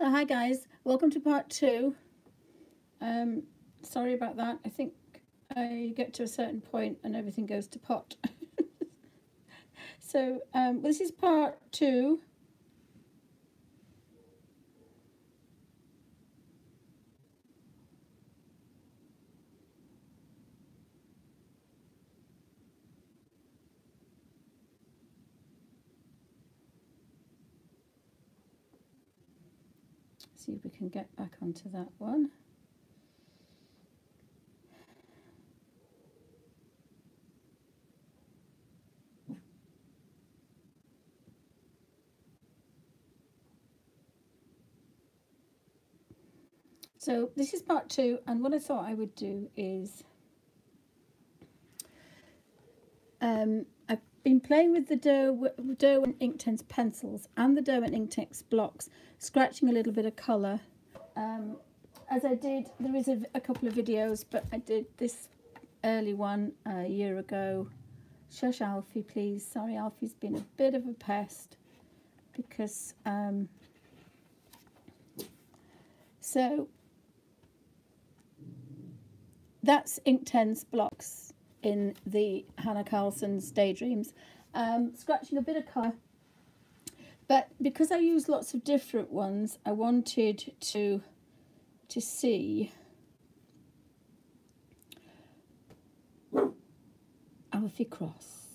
So hi guys, welcome to part 2. Sorry about that. I think I get to a certain point and everything goes to pot. So this is part 2. See if we can get back onto that one. So this is part 2, and what I thought I would do is I've been playing with the dough and Inktense pencils and the dough and Inktense blocks, scratching a little bit of colour. As I did, there is a couple of videos, but I did this early one a year ago. Shush Alfie, please. Sorry, Alfie's been a bit of a pest because so that's Inktense blocks in the Hannah Carlson's Daydreams, scratching a bit of colour, but because I use lots of different ones, I wanted to see Alfie Cross.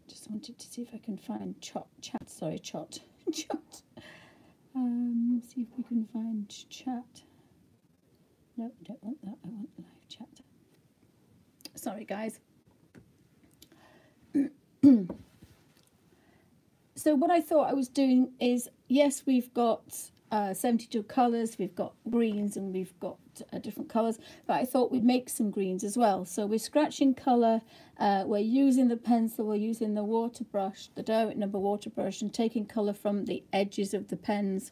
Just wanted to see if I can find chat. See if we can find chat. No, I don't want that. I want live chat. Sorry, guys. So what I thought I was doing is, yes, we've got 72 colours, we've got greens and we've got different colours, but I thought we'd make some greens as well. So we're scratching colour, we're using the pencil, we're using the water brush, the Derwent number water brush, and taking colour from the edges of the pens.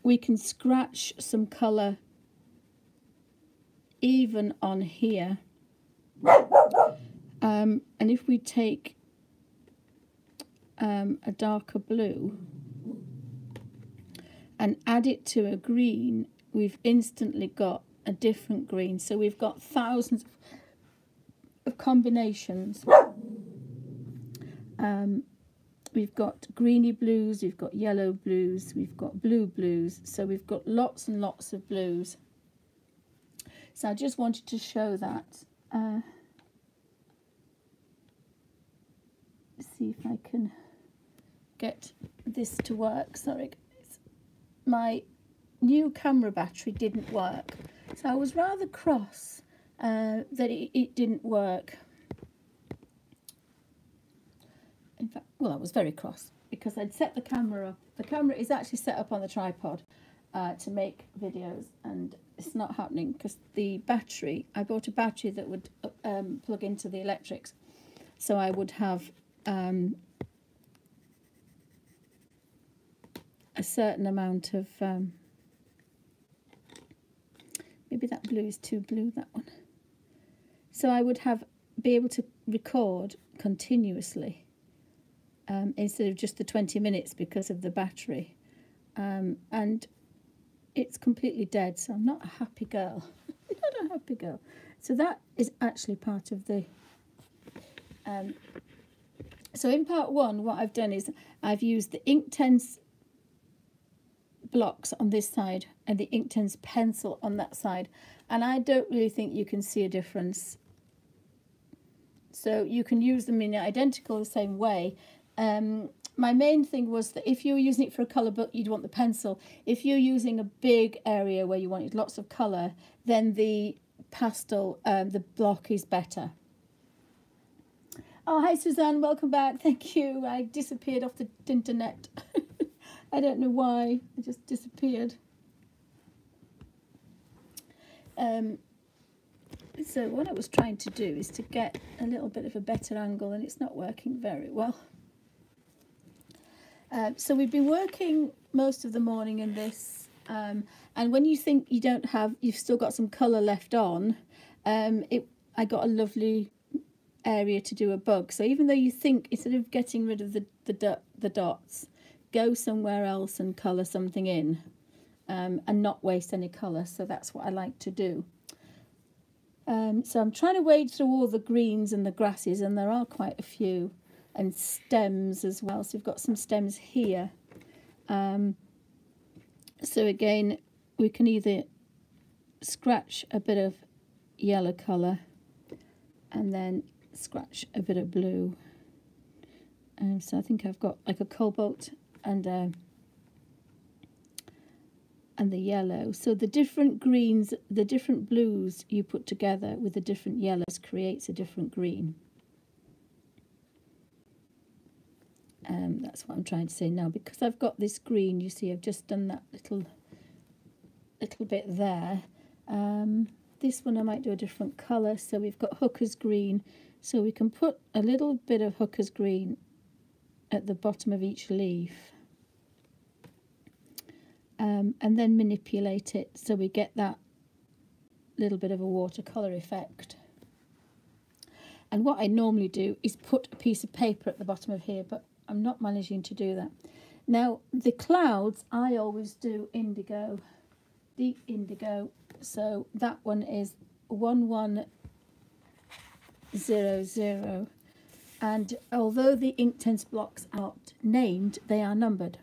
We can scratch some colour even on here, and if we take a darker blue and add it to a green, we've instantly got a different green. So we've got thousands of combinations. We've got greeny blues, we've got yellow blues, we've got blue blues. So we've got lots and lots of blues. So I just wanted to show that. See if I can get this to work. Sorry guys, my new camera battery didn't work, so I was rather cross that it didn't work. In fact, well, I was very cross because I'd set the camera up. The camera is actually set up on the tripod to make videos, and it's not happening because the battery, I bought a battery that would plug into the electrics, so I would have a certain amount of maybe that blue is too blue, that one. So I would be able to record continuously instead of just the 20 minutes because of the battery, and it's completely dead, so I'm not a happy girl. Not a happy girl. So that is actually part of the so in part 1, what I've done is I've used the Inktense blocks on this side and the Inktense pencil on that side, and I don't really think you can see a difference. So you can use them in identical the same way. My main thing was that if you're using it for a colour book, you'd want the pencil. If you're using a big area where you wanted lots of colour, then the pastel, the block is better. Oh, hi Suzanne, welcome back. Thank you. I disappeared off the internet. I don't know why. I just disappeared. So what I was trying to do is to get a little bit of a better angle, and it's not working very well. So we've been working most of the morning in this, and when you think you don't have, you've still got some colour left on, I got a lovely area to do a bug. So even though you think, instead of getting rid of the dots, go somewhere else and colour something in, and not waste any colour. So that's what I like to do. So I'm trying to wade through all the greens and the grasses, and there are quite a few, and stems as well. So we've got some stems here. So again, we can either scratch a bit of yellow colour and then scratch a bit of blue. So I think I've got like a cobalt and the yellow. So the different greens, the different blues you put together with the different yellows creates a different green. That's what I'm trying to say now. Because I've got this green, you see, I've just done that little bit there. This one I might do a different colour. So we've got hooker's green. So we can put a little bit of hooker's green at the bottom of each leaf. And then manipulate it so we get that little bit of a watercolour effect. And what I normally do is put a piece of paper at the bottom of here, but I'm not managing to do that. Now, the clouds, I always do indigo, deep indigo. So that one is 1100. And although the Inktense blocks aren't named, they are numbered.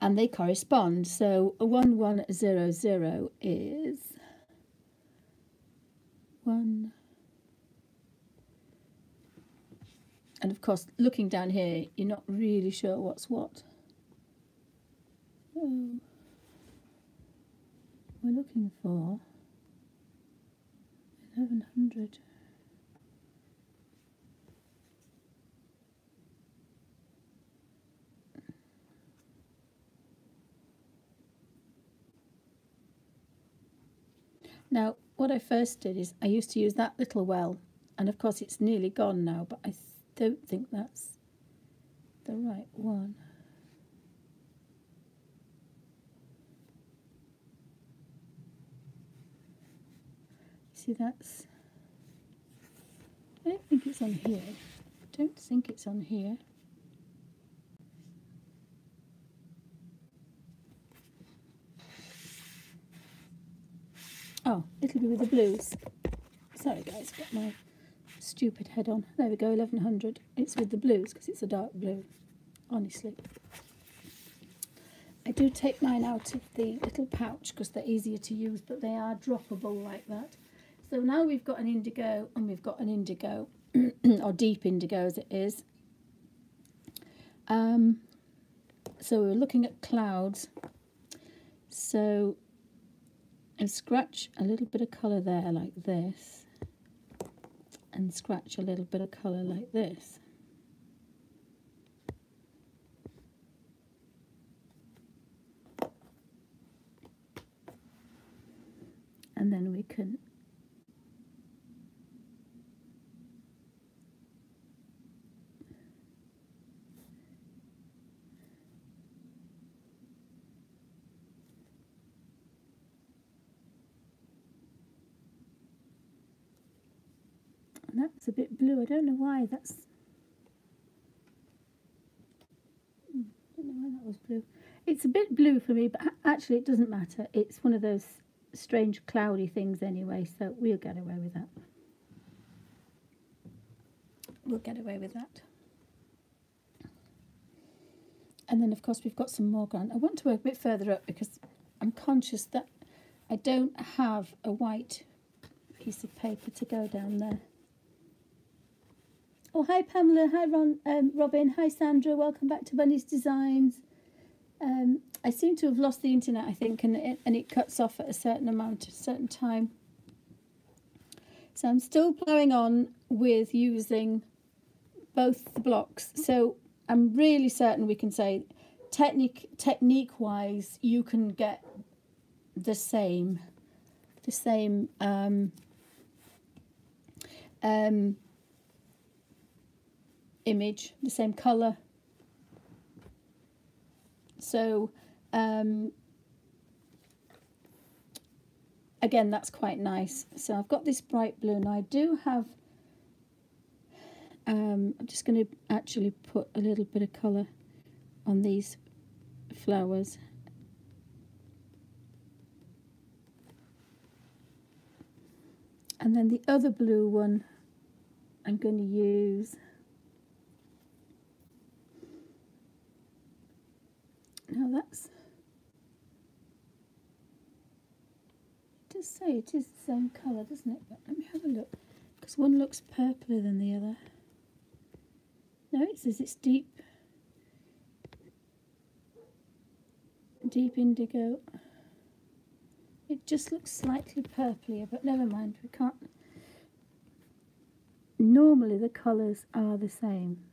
And they correspond. So 1100 is 1. And of course, looking down here, you're not really sure what's what. So we're looking for 1100. Now, what I first did is I used to use that little well, and of course it's nearly gone now, but I don't think that's the right one. See, that's, I don't think it's on here. I don't think it's on here. Oh, it'll be with the blues. Sorry guys, got my stupid head on. There we go, 1100. It's with the blues because it's a dark blue, honestly. I do take mine out of the little pouch because they're easier to use, but they are droppable like that. So now we've got an indigo and we've got an indigo, or deep indigo as it is. So we're looking at clouds. So and scratch a little bit of colour there like this, and scratch a little bit of colour like this. And then we can that's a bit blue. I don't know why that's. I don't know why that was blue. It's a bit blue for me, but actually it doesn't matter. It's one of those strange cloudy things anyway, so we'll get away with that. We'll get away with that. And then of course we've got some more ground. I want to work a bit further up because I'm conscious that I don't have a white piece of paper to go down there. Oh, hi Pamela, hi Robin, hi Sandra, welcome back to Bunny's Designs. I seem to have lost the internet, I think, and it cuts off at a certain time. So I'm still plowing on with using both the blocks. So I'm really certain we can say technique-wise, you can get the same image, the same colour. So again, that's quite nice. So I've got this bright blue, and I do have I'm just going to actually put a little bit of colour on these flowers. And then the other blue one I'm going to use. Now that's, it does say it is the same colour, doesn't it? But let me have a look, because one looks purpler than the other. No, it says it's deep indigo. It just looks slightly purplier, but never mind, we can't. Normally the colours are the same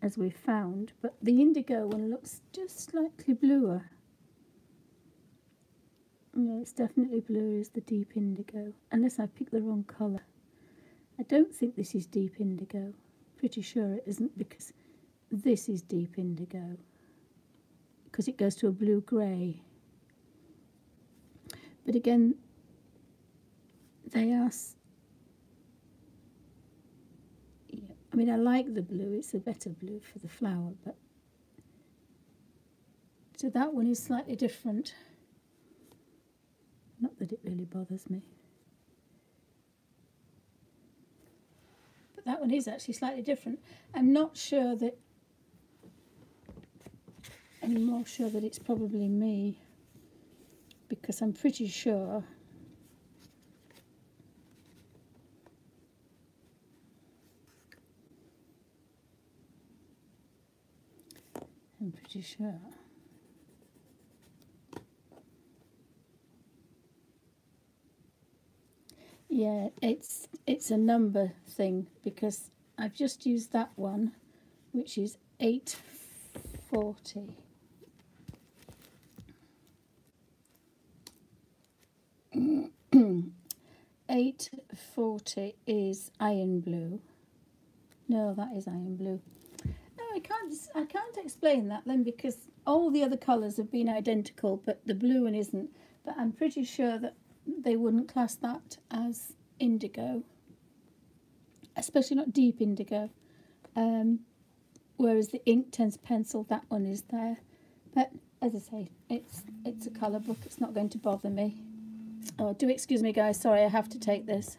as we've found, but the indigo one looks just slightly bluer. Yeah, it's definitely bluer as the deep indigo, unless I picked the wrong colour. I don't think this is deep indigo. Pretty sure it isn't, because this is deep indigo, because it goes to a blue-grey. But again, they are, yeah, I mean, I like the blue, it's a better blue for the flower, but so that one is slightly different. Not that it really bothers me. But that one is actually slightly different. I'm not sure that, I'm more sure that it's probably me, because I'm pretty sure Yeah, it's a number thing, because I've just used that one, which is 840. $8.40 is iron blue. No, that is iron blue. No, I can't explain that then, because all the other colours have been identical, but the blue one isn't. But I'm pretty sure that they wouldn't class that as indigo, especially not deep indigo. Whereas the Inktense pencil, that one is there. But as I say, it's a colour book. It's not going to bother me. Oh, do excuse me, guys. Sorry, I have to take this.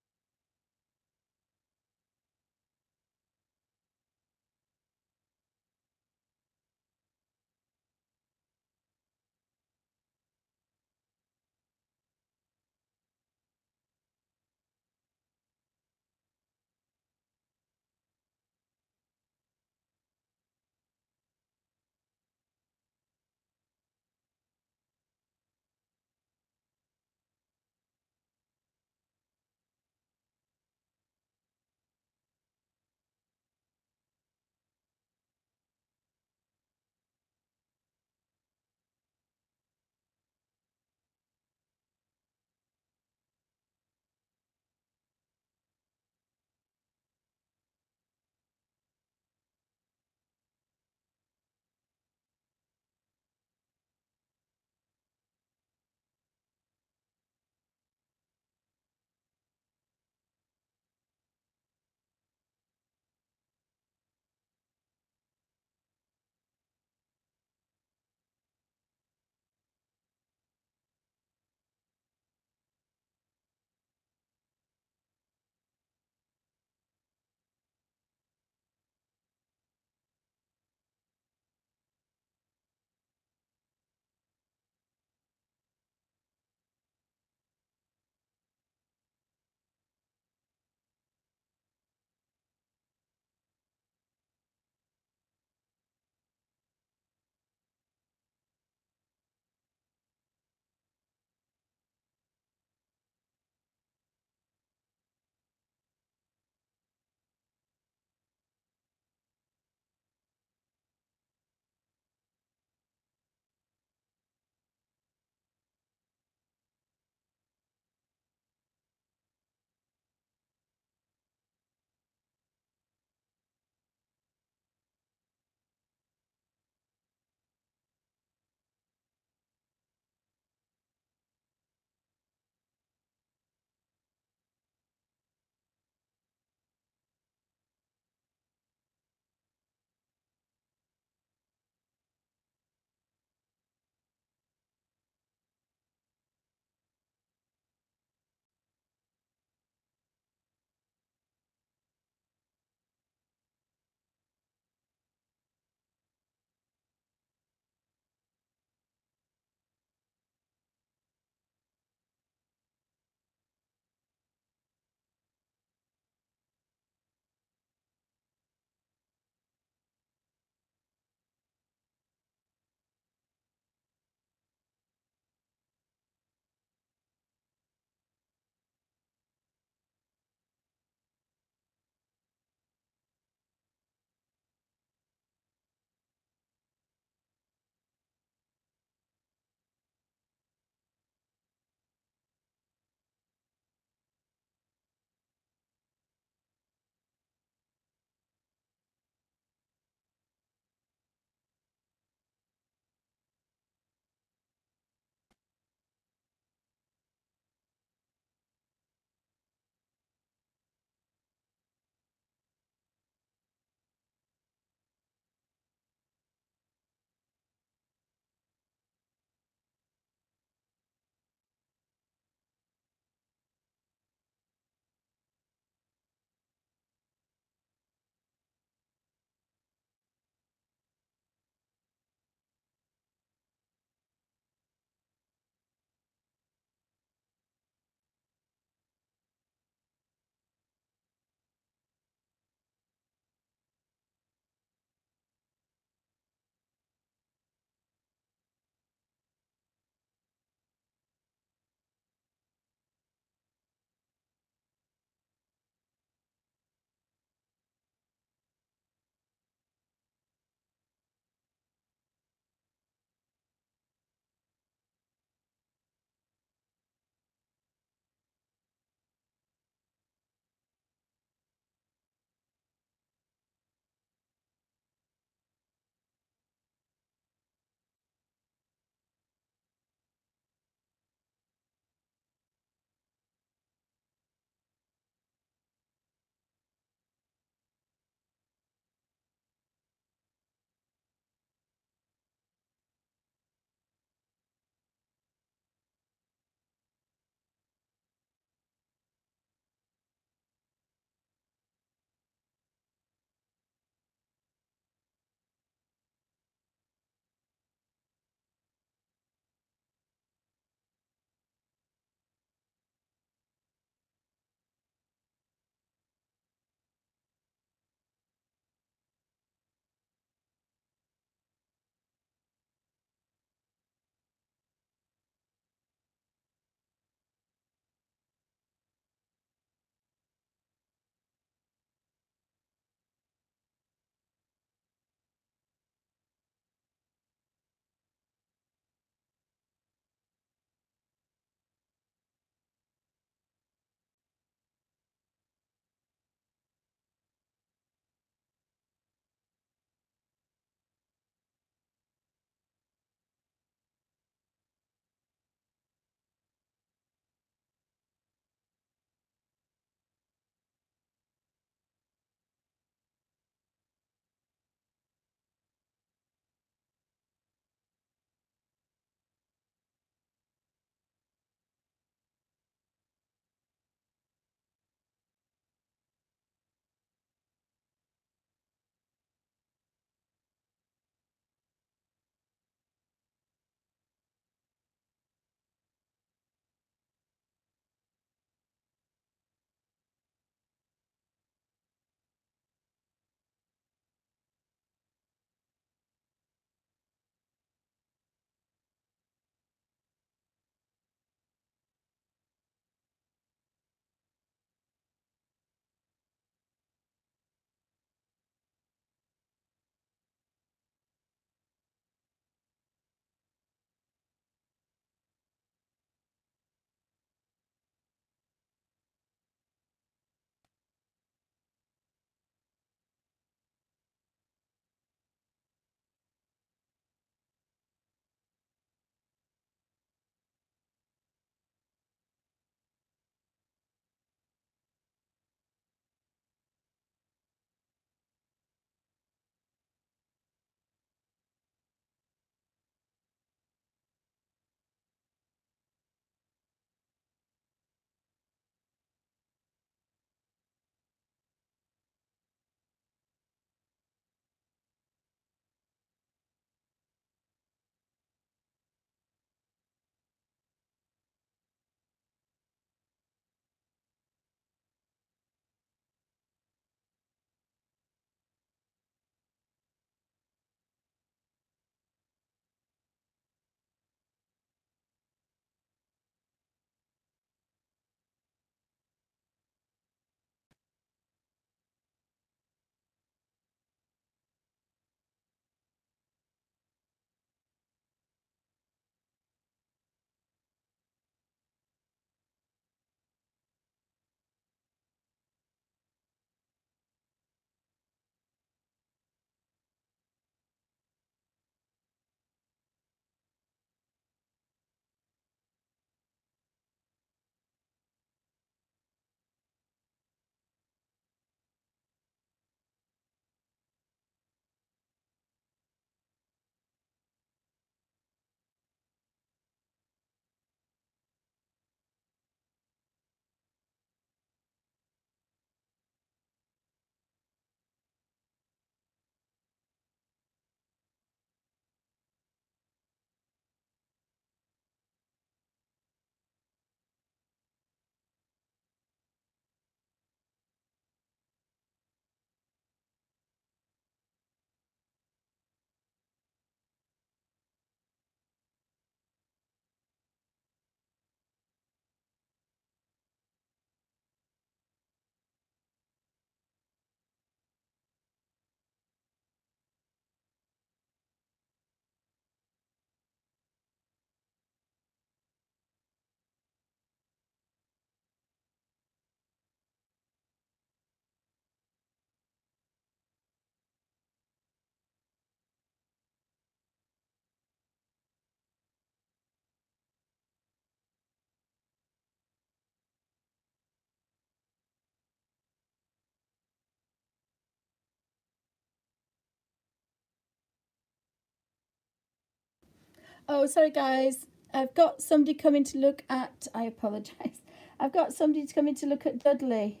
Oh, sorry guys. I've got somebody coming to look at, I apologise. I've got somebody coming to look at Dudley.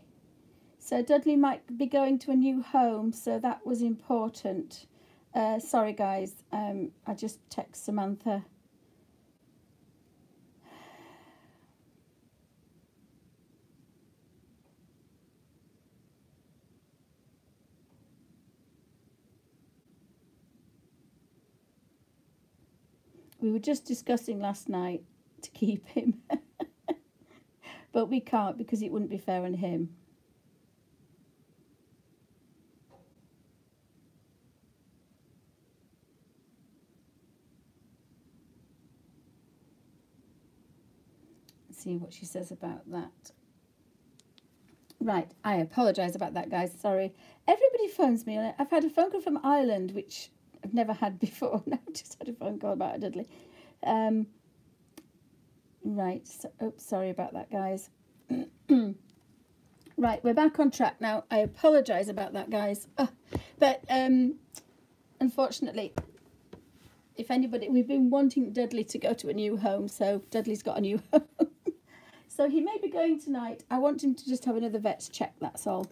So Dudley might be going to a new home, so that was important. Sorry guys, I just text Samantha. We were just discussing last night to keep him, but we can't because it wouldn't be fair on him. Let's see what she says about that. Right, I apologise about that, guys. Sorry. Everybody phones me. I've had a phone call from Ireland, which I've never had before. No, I've just had a phone call about Dudley. Right, so, oops, sorry about that, guys. Right, we're back on track now. I apologise about that, guys. But unfortunately, if anybody, we've been wanting Dudley to go to a new home, so Dudley's got a new home. So he may be going tonight. I want him to just have another vet's check, that's all.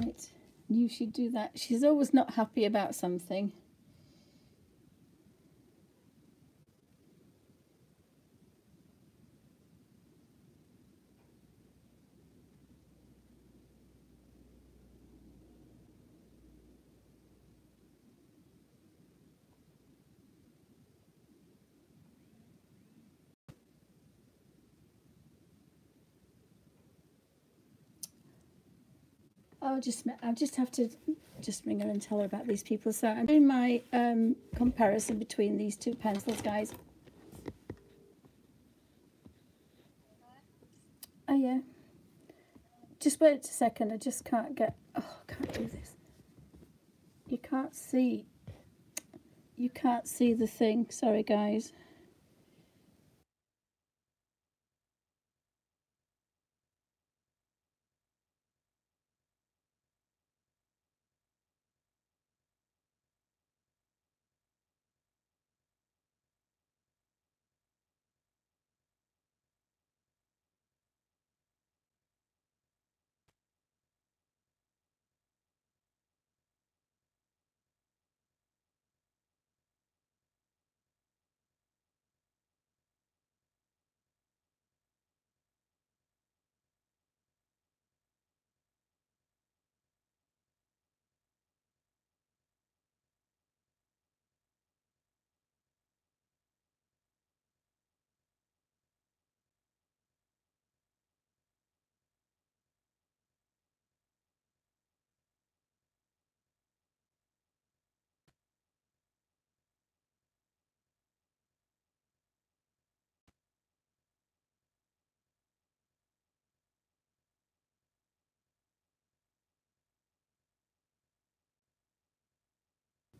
Right, knew she'd do that. She's always not happy about something. I'll just have to just ring her and tell her about these people. So I'm doing my comparison between these two pencils, guys. Oh yeah. Just wait a second. I just can't get. Oh, I can't do this. You can't see. You can't see the thing. Sorry, guys.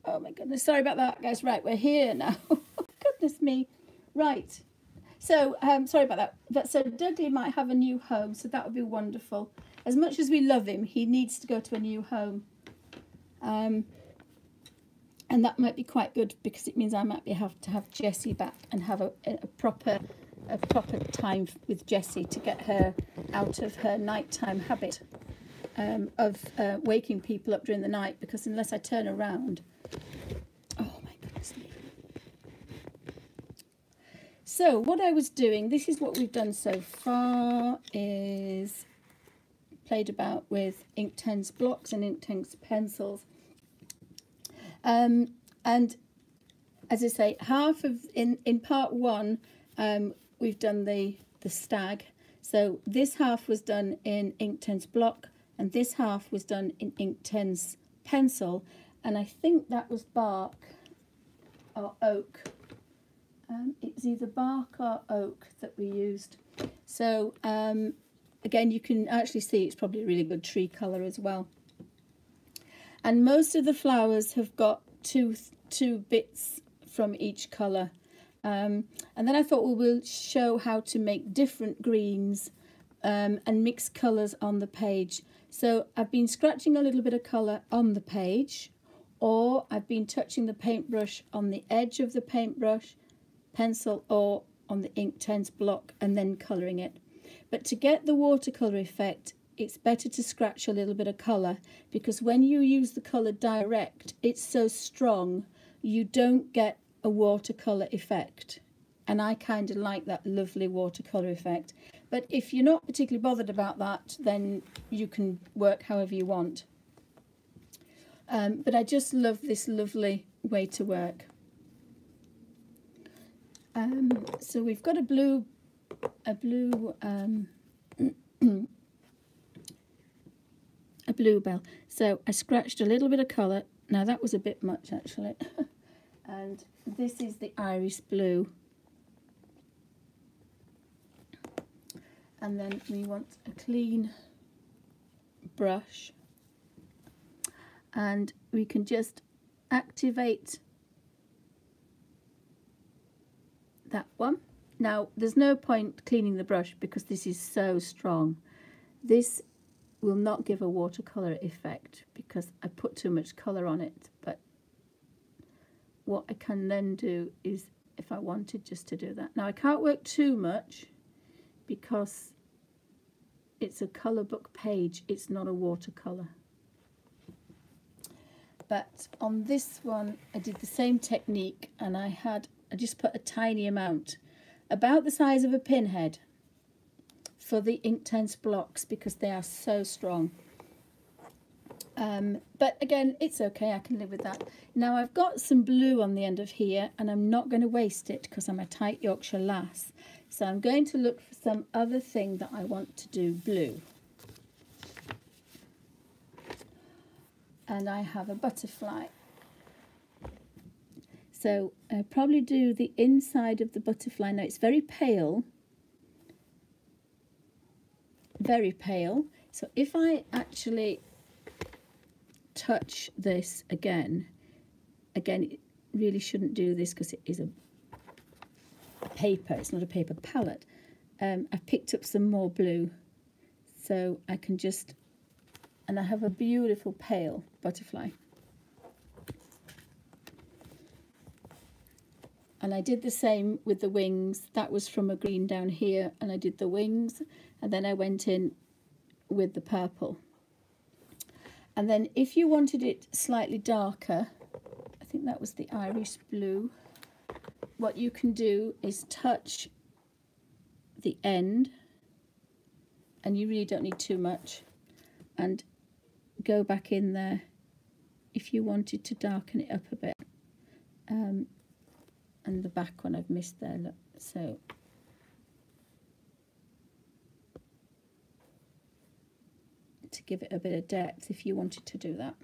Oh my goodness. Sorry about that, guys. Right, we're here now. Goodness me. Right. So, sorry about that. But so Dudley might have a new home, so that would be wonderful. As much as we love him, he needs to go to a new home. And that might be quite good because it means I might have to have Jessie back and have a proper time with Jessie to get her out of her nighttime habit of waking people up during the night, because unless I turn around, oh my goodness me. So what I was doing, this is what we've done so far, is played about with Inktense blocks and Inktense pencils. And as I say, half of in part one, we've done the stag. So this half was done in Inktense block, and this half was done in Inktense pencil, and I think that was bark or oak. It was either bark or oak that we used. So again, you can actually see it's probably a really good tree colour as well. And most of the flowers have got two bits from each colour. And then I thought, well, we'll show how to make different greens and mix colours on the page. So I've been scratching a little bit of colour on the page, or I've been touching the paintbrush on the edge of the paintbrush, pencil, or on the Inktense block, and then colouring it. But to get the watercolour effect, it's better to scratch a little bit of colour, because when you use the colour direct, it's so strong, you don't get a watercolour effect. And I kind of like that lovely watercolour effect. But if you're not particularly bothered about that, then you can work however you want. But I just love this lovely way to work. So we've got a bluebell. So I scratched a little bit of colour. Now that was a bit much actually. And this is the iris blue. And then we want a clean brush. And we can just activate that one. Now there's no point cleaning the brush because this is so strong. This will not give a watercolour effect because I put too much colour on it. But what I can then do is, if I wanted just to do that. Now I can't work too much because it's a colour book page, it's not a watercolour. But on this one I did the same technique, and I just put a tiny amount, about the size of a pinhead, for the Inktense blocks because they are so strong. But again, it's okay, I can live with that. Now I've got some blue on the end of here, and I'm not going to waste it because I'm a tight Yorkshire lass. So I'm going to look for some other thing that I want to do blue. And I have a butterfly. So I'll probably do the inside of the butterfly. Now it's very pale. Very pale. So if I actually touch this again, it really shouldn't do this because it is a paper, it's not a paper palette. I've picked up some more blue, so I can just, and I have a beautiful pale butterfly. And I did the same with the wings. That was from a green down here, and I did the wings, and then I went in with the purple. And then if you wanted it slightly darker, I think that was the iris blue, what you can do is touch the end, and you really don't need too much, and go back in there if you wanted to darken it up a bit. And the back one I've missed there, look. So to give it a bit of depth if you wanted to do that.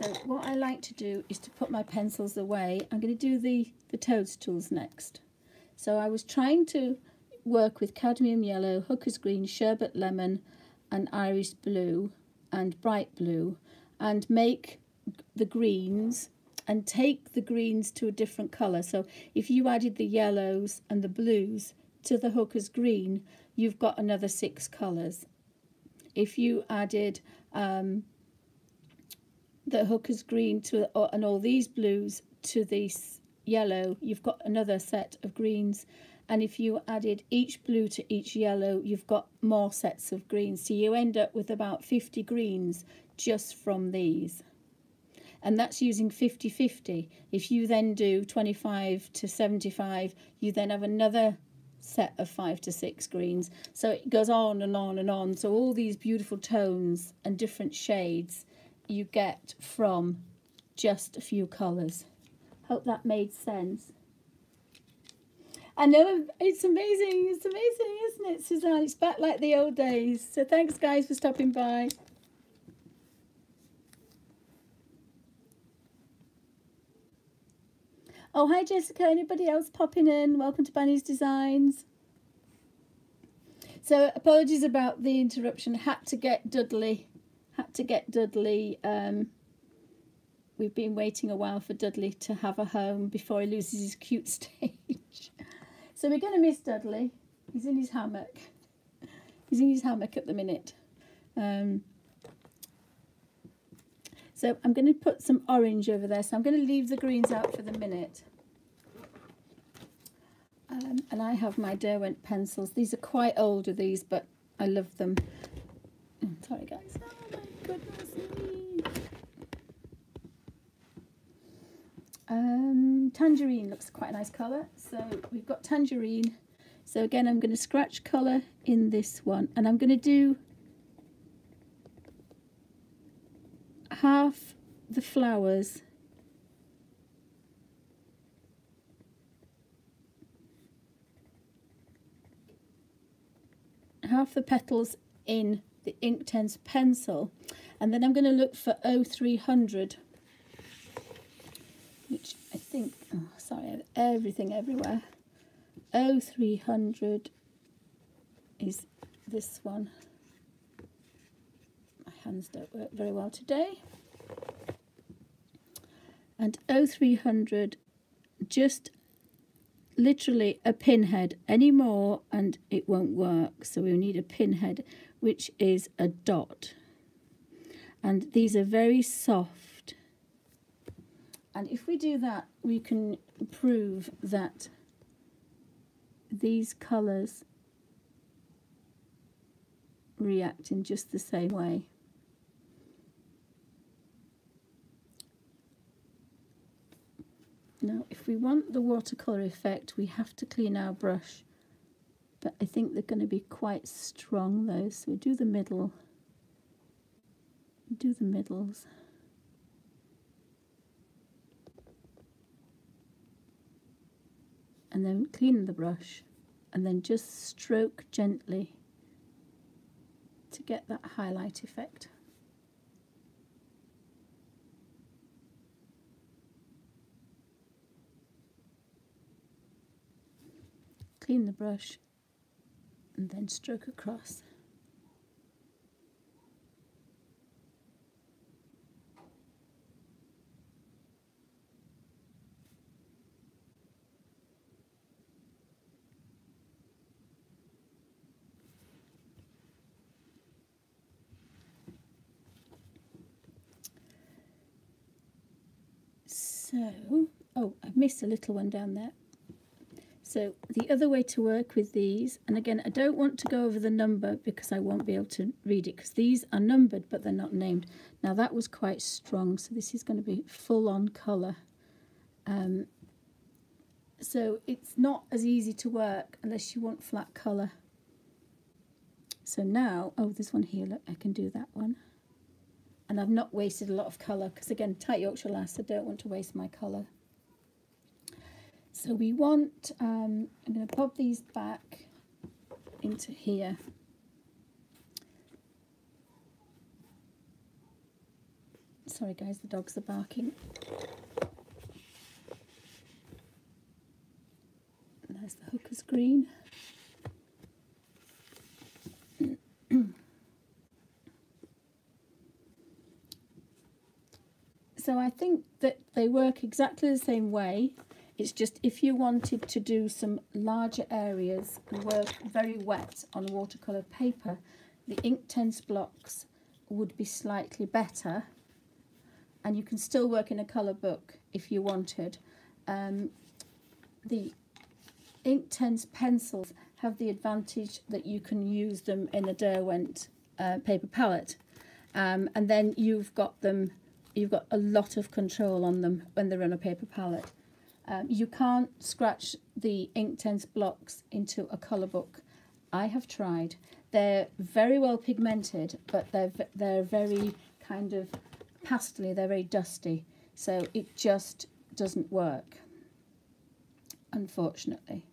So what I like to do is to put my pencils away. I'm going to do the toadstools next. So I was trying to work with cadmium yellow, hooker's green, sherbet lemon and iris blue and bright blue, and make the greens and take the greens to a different colour. So if you added the yellows and the blues to the hooker's green, you've got another 6 colours. If you added the hooker's green to and all these blues to this yellow, you've got another set of greens. And if you added each blue to each yellow, you've got more sets of greens. So you end up with about 50 greens just from these. And that's using 50-50. If you then do 25 to 75, you then have another set of 5 to 6 greens. So it goes on and on and on. So all these beautiful tones and different shades you get from just a few colours. Hope that made sense. I know, it's amazing, isn't it, Suzanne? It's back like the old days. So thanks, guys, for stopping by. Oh, hi, Jessica. Anybody else popping in? Welcome to Bunny's Designs. So apologies about the interruption. Had to get Dudley. We've been waiting a while for Dudley to have a home before he loses his cute stage. So we're going to miss Dudley. He's in his hammock. He's in his hammock at the minute. So I'm going to put some orange over there. So I'm going to leave the greens out for the minute. And I have my Derwent pencils. These are quite older, these, but I love them. Oh, sorry, guys. Oh, my goodness me. Tangerine looks quite a nice colour. So we've got tangerine. So again, I'm going to scratch colour in this one. And I'm going to do half the flowers half the petals in the Inktense pencil, and then I'm going to look for 0300, which I think, oh sorry, I have everything everywhere. 0300 is this one. My hands don't work very well today. And 0300, just literally a pinhead. Any more and it won't work, so we need a pinhead, which is a dot. And these are very soft, and if we do that, we can prove that these colours react in just the same way. Now, if we want the watercolour effect, we have to clean our brush, but I think they're going to be quite strong, those. So we do the middle, do the middles. And then clean the brush, and then just stroke gently to get that highlight effect. Clean the brush and then stroke across. So, oh, I've missed a little one down there. So the other way to work with these, and again, I don't want to go over the number because I won't be able to read it, because these are numbered but they're not named. Now that was quite strong, so this is going to be full on colour. So it's not as easy to work unless you want flat colour. So now, oh, there's one here, look, I can do that one. And I've not wasted a lot of colour because, again, tight Yorkshire lass, I don't want to waste my colour. So we want, I'm going to pop these back into here. Sorry guys, the dogs are barking. There's the hooker's green. So I think that they work exactly the same way. It's just if you wanted to do some larger areas and work very wet on watercolour paper, the Inktense blocks would be slightly better. And you can still work in a colour book if you wanted. The Inktense pencils have the advantage that you can use them in a Derwent paper palette. And then you've got a lot of control on them when they're on a paper palette. You can't scratch the Inktense blocks into a colour book. I have tried. They're very well pigmented, but they're very kind of pastely, they're very dusty. So it just doesn't work, unfortunately.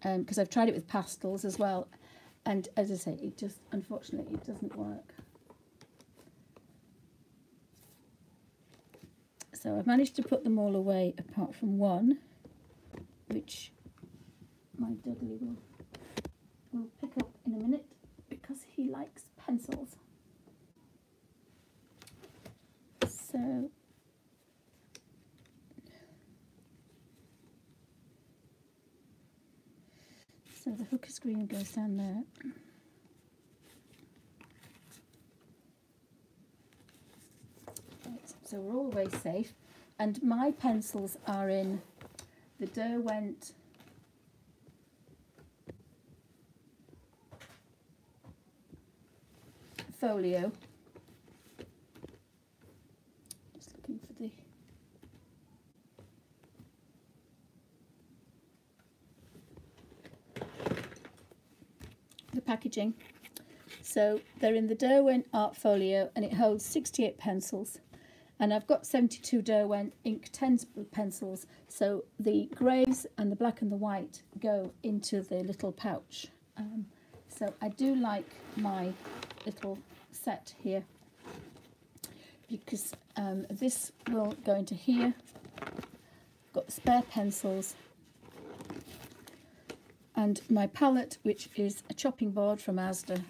Because I've tried it with pastels as well. And as I say, it just, unfortunately, it doesn't work. So I've managed to put them all away apart from one, which my Dudley will pick up in a minute because he likes pencils. So the hooker screen goes down there. Right, so we're always safe. And my pencils are in the Derwent folio. Just looking for the packaging. So they're in the Derwent art folio and it holds 68 pencils. And I've got 72 Derwent Inktense pencils, so the greys and the black and the white go into the little pouch. So I do like my little set here because this will go into here. Got spare pencils and my palette, which is a chopping board from Asda,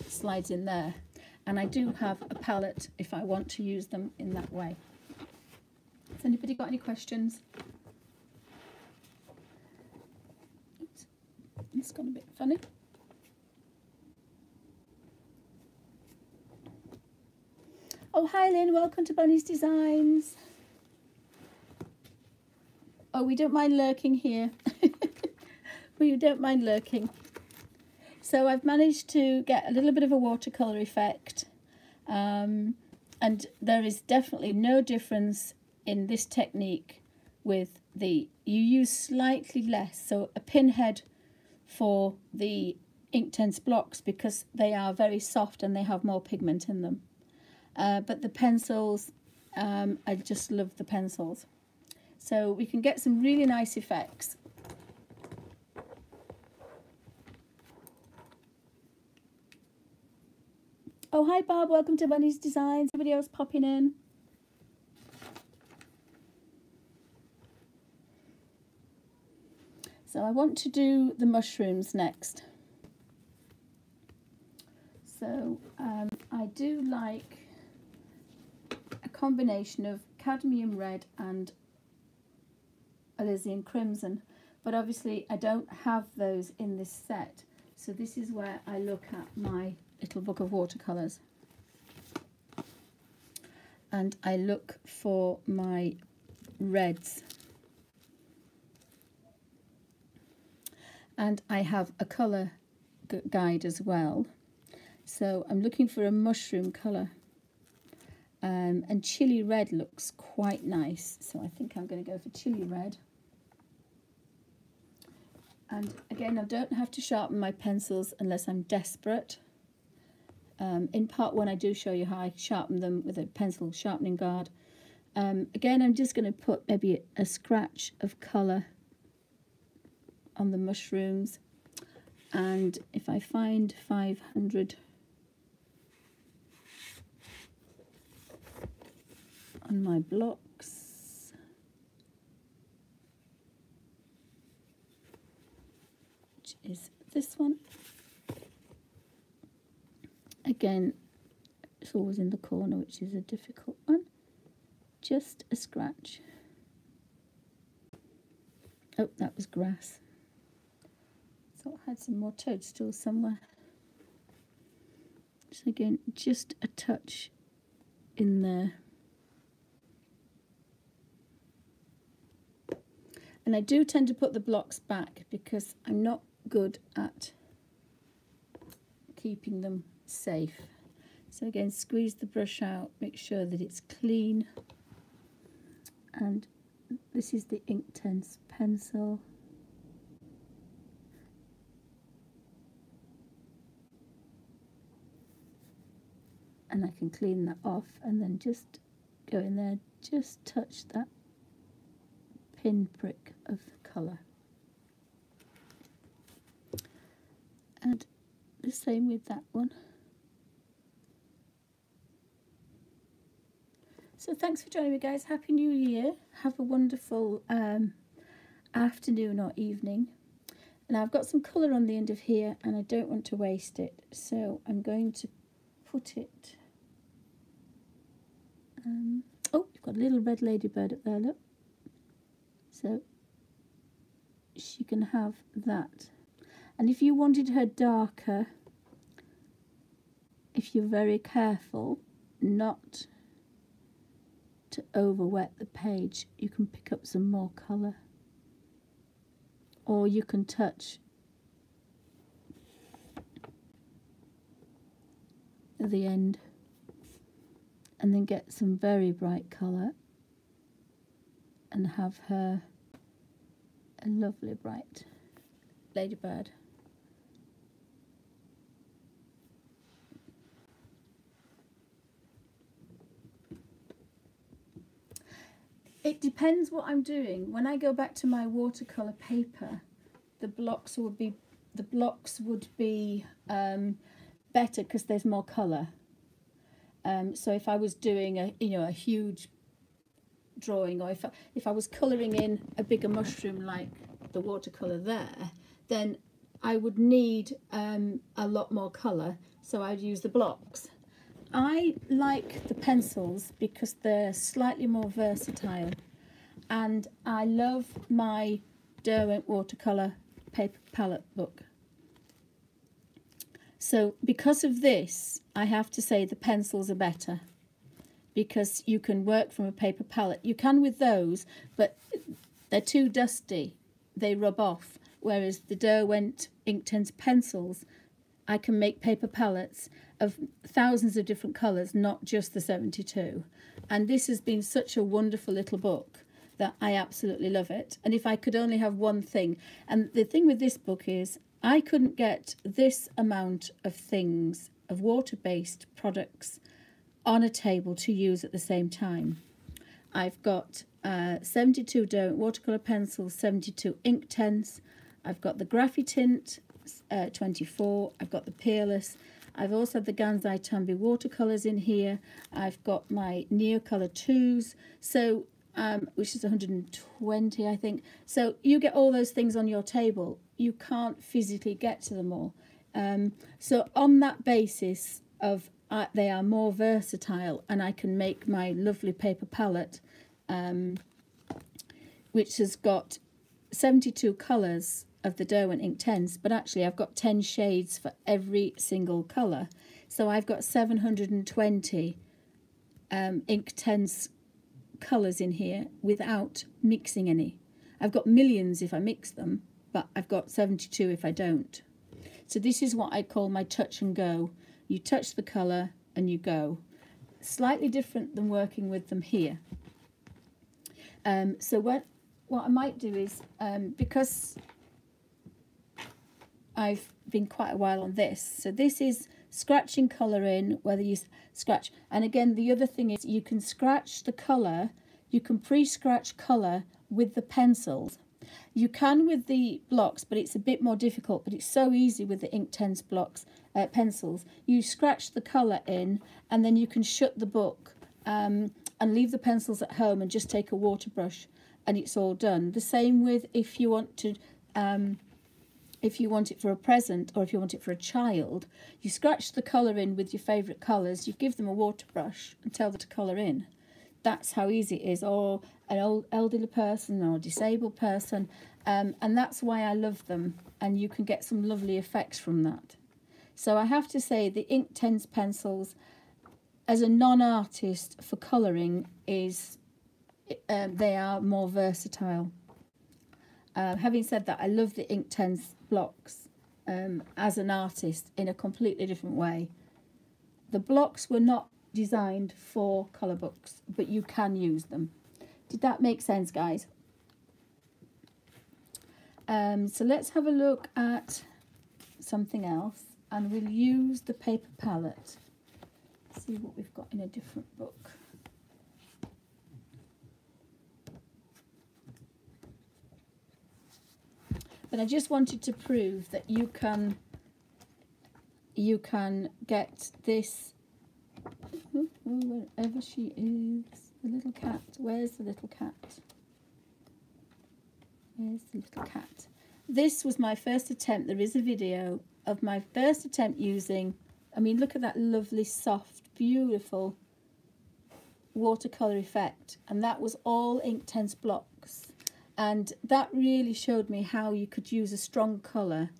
slides in there. And I do have a palette if I want to use them in that way. Has anybody got any questions? Oops, it's gone a bit funny. Oh, hi Lynn, welcome to Bunny's Designs. Oh, we don't mind lurking here. We don't mind lurking. So I've managed to get a little bit of a watercolor effect, and there is definitely no difference in this technique with you use slightly less, so a pinhead for the Inktense blocks because they are very soft and they have more pigment in them. But the pencils, I just love the pencils. So we can get some really nice effects. Oh, hi Bob, welcome to Bunny's Designs. Everybody else popping in. So I want to do the mushrooms next. So I do like a combination of cadmium red and alizarin crimson, but obviously I don't have those in this set. So this is where I look at my little book of watercolors and I look for my reds, and I have a colour guide as well. So I'm looking for a mushroom colour, and chili red looks quite nice, so I think I'm going to go for chili red. And again, I don't have to sharpen my pencils unless I'm desperate. In part one I do show you how I sharpen them with a pencil sharpening guard. Again, I'm just going to put maybe a scratch of colour on the mushrooms, and if I find 500 on my blocks, which is this one. Again, it's always in the corner, which is a difficult one. Just a scratch. Oh, that was grass. Thought I had some more toadstools somewhere. So again, just a touch in there. And I do tend to put the blocks back because I'm not good at keeping them safe. So again, squeeze the brush out, make sure that it's clean. And this is the Inktense pencil. And I can clean that off and then just go in there, just touch that pinprick of colour. And the same with that one. So thanks for joining me, guys. Happy New Year. Have a wonderful afternoon or evening. And I've got some colour on the end of here and I don't want to waste it, so I'm going to put it, oh, you've got a little red ladybird up there, look, so she can have that. And if you wanted her darker, if you're very careful not to over wet the page, you can pick up some more colour, or you can touch the end and then get some very bright colour and have her a lovely bright ladybird. It depends what I'm doing. When I go back to my watercolour paper, the blocks would be better because there's more colour. So if I was doing a huge drawing, or if I was colouring in a bigger mushroom like the watercolour there, then I would need a lot more colour, so I'd use the blocks. I like the pencils because they're slightly more versatile, and I love my Derwent watercolour paper palette book. So because of this, I have to say the pencils are better, because you can work from a paper palette. You can with those, but they're too dusty, they rub off, whereas the Derwent Inktense pencils, I can make paper palettes of thousands of different colours, not just the 72. And this has been such a wonderful little book that I absolutely love it. And if I could only have one thing, and the thing with this book is I couldn't get this amount of things, of water-based products, on a table to use at the same time. I've got 72 Derwent watercolour pencils, 72 Inktense, I've got the Graphitint 24, I've got the Peerless, I've also had the Gansai Tambi watercolours in here, I've got my Neocolor 2s, so which is 120 I think. So you get all those things on your table, you can't physically get to them all. So on that basis of they are more versatile, and I can make my lovely paper palette, which has got 72 colours of the Derwent Inktense, but actually I've got 10 shades for every single colour. So I've got 720 Inktense colours in here without mixing any. I've got millions if I mix them, but I've got 72 if I don't. So this is what I call my touch and go. You touch the colour and you go. Slightly different than working with them here. So what I might do is, because I've been quite a while on this, so this is scratching colour in, whether you scratch, and again the other thing is you can scratch the colour, you can pre-scratch colour with the pencils. You can with the blocks, but it's a bit more difficult, but it's so easy with the Inktense blocks, pencils. You scratch the colour in and then you can shut the book and leave the pencils at home and just take a water brush and it's all done. The same with if you want to, if you want it for a present or if you want it for a child, you scratch the colour in with your favourite colours, you give them a water brush and tell them to colour in. That's how easy it is, or an old elderly person or a disabled person, and that's why I love them, and you can get some lovely effects from that. So I have to say the Inktense pencils, as a non-artist for colouring, is they are more versatile. Having said that, I love the Inktense blocks as an artist in a completely different way. The blocks were not designed for colour books, but you can use them. Did that make sense, guys? So let's have a look at something else, and we'll use the paper palette. See what we've got in a different book. But I just wanted to prove that you can get this. Wherever she is, the little cat. Where's the little cat? Where's the little cat? This was my first attempt. There is a video of my first attempt using, I mean, look at that lovely, soft, beautiful watercolor effect. And that was all Inktense blocks. And that really showed me how you could use a strong colour.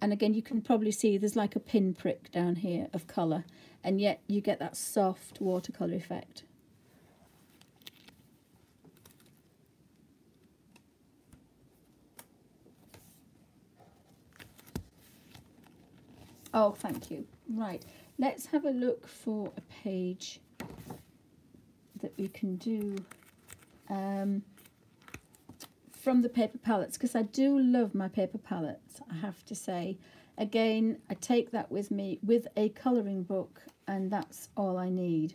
And again, you can probably see there's like a pinprick down here of colour. And yet you get that soft watercolour effect. Oh, thank you. Right, let's have a look for a page that we can do from the paper palettes, because I do love my paper palettes, I have to say. Again, I take that with me with a colouring book, and that's all I need.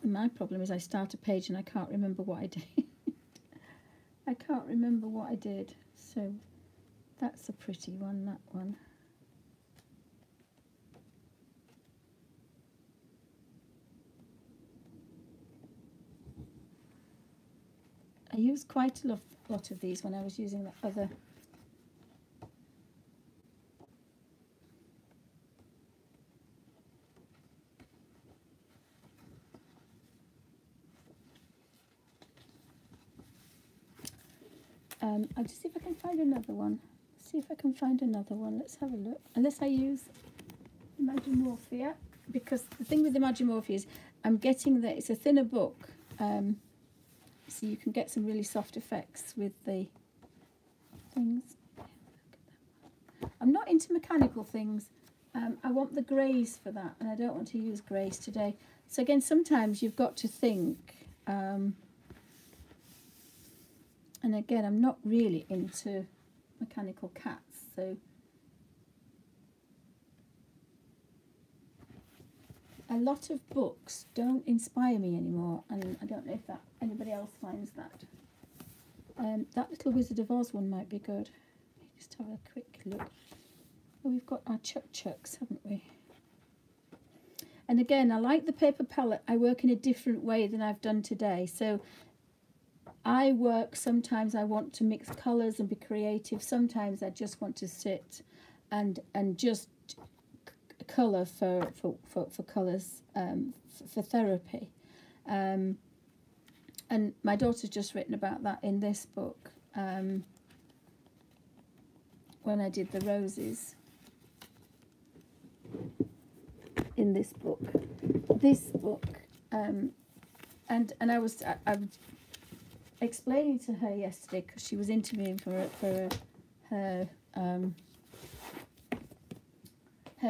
My problem is I start a page and I can't remember what I did. I can't remember what I did. So that's a pretty one, that one. I used quite a lot of these when I was using the other. I'll just see if I can find another one. Let's have a look. Unless I use Imagimorphia, because the thing with Imagimorphia is I'm getting that it's a thinner book. So you can get some really soft effects with the things. I'm not into mechanical things. I want the greys for that, and I don't want to use greys today. So again, sometimes you've got to think. And again, I'm not really into mechanical cats, so a lot of books don't inspire me anymore, and I don't know if that anybody else finds that. That little Wizard of Oz one might be good. Let me just have a quick look. Oh, we've got our chucks, haven't we? And again, I like the paper palette. I work in a different way than I've done today. So I work, sometimes I want to mix colours and be creative. Sometimes I just want to sit and just colour for colours for therapy. And my daughter's just written about that in this book, when I did the roses. In this book, and I was explaining to her yesterday, because she was interviewing for her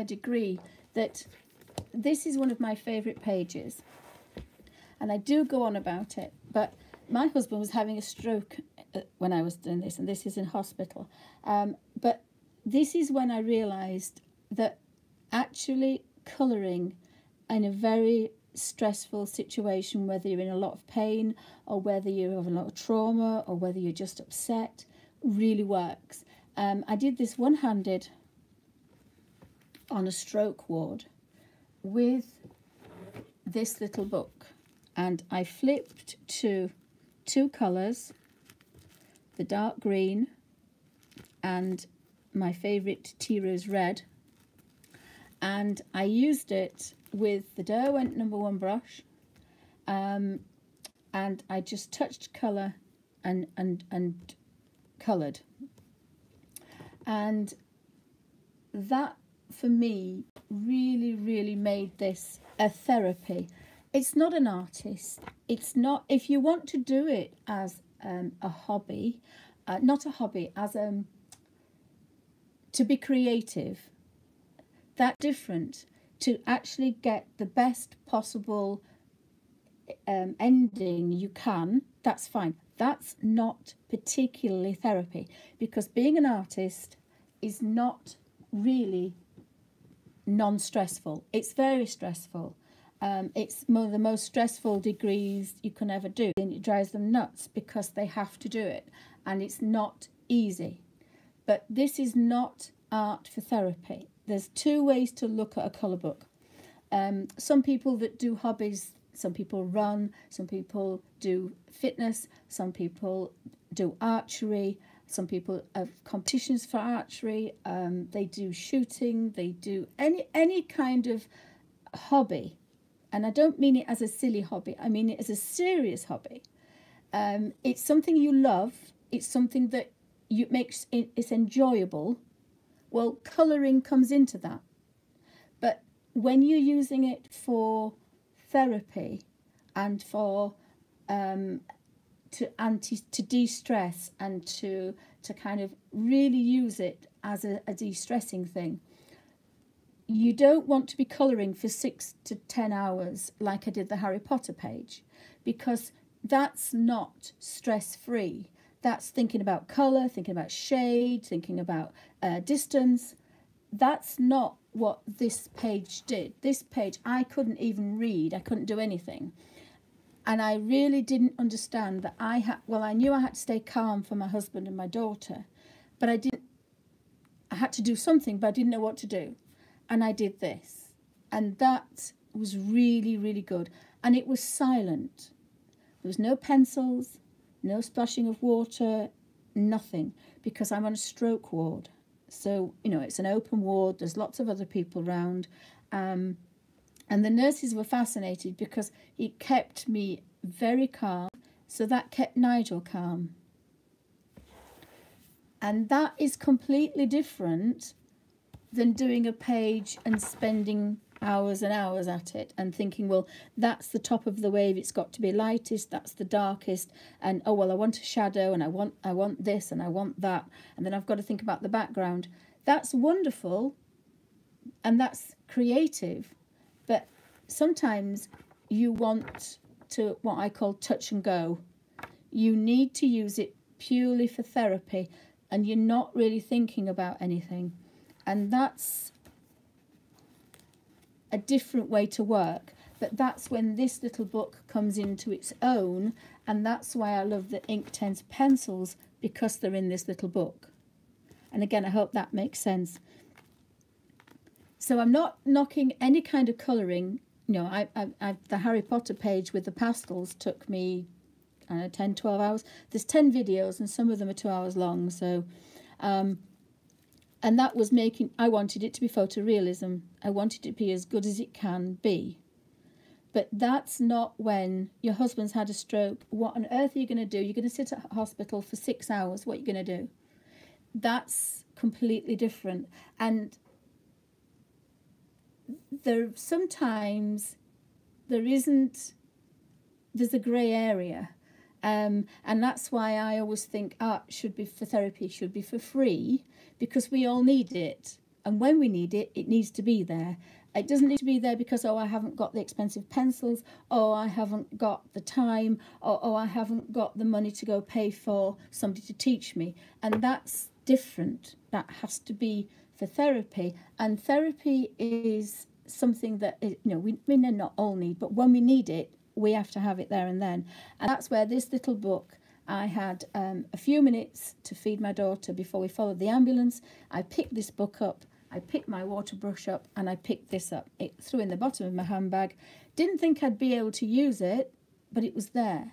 degree, that this is one of my favourite pages, and I do go on about it, but my husband was having a stroke when I was doing this, and this is in hospital, but this is when I realised that actually colouring in a very stressful situation, whether you're in a lot of pain or whether you have a lot of trauma or whether you're just upset, really works. I did this one-handed on a stroke ward with this little book, and I flipped to two colours, the dark green and my favourite tea rose red, and I used it with the Derwent #1 brush, and I just touched colour and coloured, and that for me really made this a therapy. It's not an artist. It's not, if you want to do it as a hobby, not a hobby, as to be creative, that's different. To actually get the best possible ending you can, that's fine. That's not particularly therapy, because being an artist is not really non-stressful. It's very stressful. It's one of the most stressful degrees you can ever do, and it drives them nuts because they have to do it, and it's not easy. But this is not art for therapy. There's two ways to look at a colour book. Some people that do hobbies some people run, some people do fitness, some people do archery, some people have competitions for archery, they do shooting, they do any kind of hobby. And I don't mean it as a silly hobby, I mean it as a serious hobby. It's something you love, it's something that it's enjoyable. Well, colouring comes into that. But when you're using it for therapy and for to de-stress and to kind of really use it as a de-stressing thing, you don't want to be colouring for 6 to 10 hours like I did the Harry Potter page, because that's not stress-free. That's thinking about colour, thinking about shade, thinking about distance. That's not what this page did. This page, I couldn't even read. I couldn't do anything. And I really didn't understand that I knew I had to stay calm for my husband and my daughter, but I had to do something, but I didn't know what to do. And I did this. And that was really, really good. And it was silent. There was no pencils, no splashing of water, nothing, because I'm on a stroke ward. So, it's an open ward. There's lots of other people around. And the nurses were fascinated because it kept me very calm. So that kept Nigel calm. And that is completely different than doing a page and spending hours and hours at it and thinking, well, that's the top of the wave, it's got to be lightest, that's the darkest, and oh well, I want a shadow, and I want this and I want that, and then I've got to think about the background. That's wonderful and that's creative, but sometimes you want to, what I call, touch and go. You need to use it purely for therapy and you're not really thinking about anything, and that's a different way to work. But that's when this little book comes into its own, and that's why I love the Inktense pencils, because they're in this little book. And again, I hope that makes sense. So I'm not knocking any kind of colouring. The Harry Potter page with the pastels took me, I don't know, 10, 12 hours. There's 10 videos and some of them are 2 hours long. So, and that was I wanted it to be photorealism. I wanted it to be as good as it can be. But that's not when your husband's had a stroke. What on earth are you going to do? You're going to sit at hospital for 6 hours. What are you going to do? That's completely different. And sometimes there's a grey area. And that's why I always think art should be for therapy, should be for free, because we all need it. And when we need it, it needs to be there. It doesn't need to be there because, oh, I haven't got the expensive pencils, or I haven't got the time, or I haven't got the money to go pay for somebody to teach me. And that's different. That has to be for therapy. And therapy is something that, we may not all need, but when we need it, we have to have it there and then. And that's where this little book, I had a few minutes to feed my daughter before we followed the ambulance. I picked this book up, I picked my water brush up, and I picked this up. It threw in the bottom of my handbag. Didn't think I'd be able to use it, but it was there.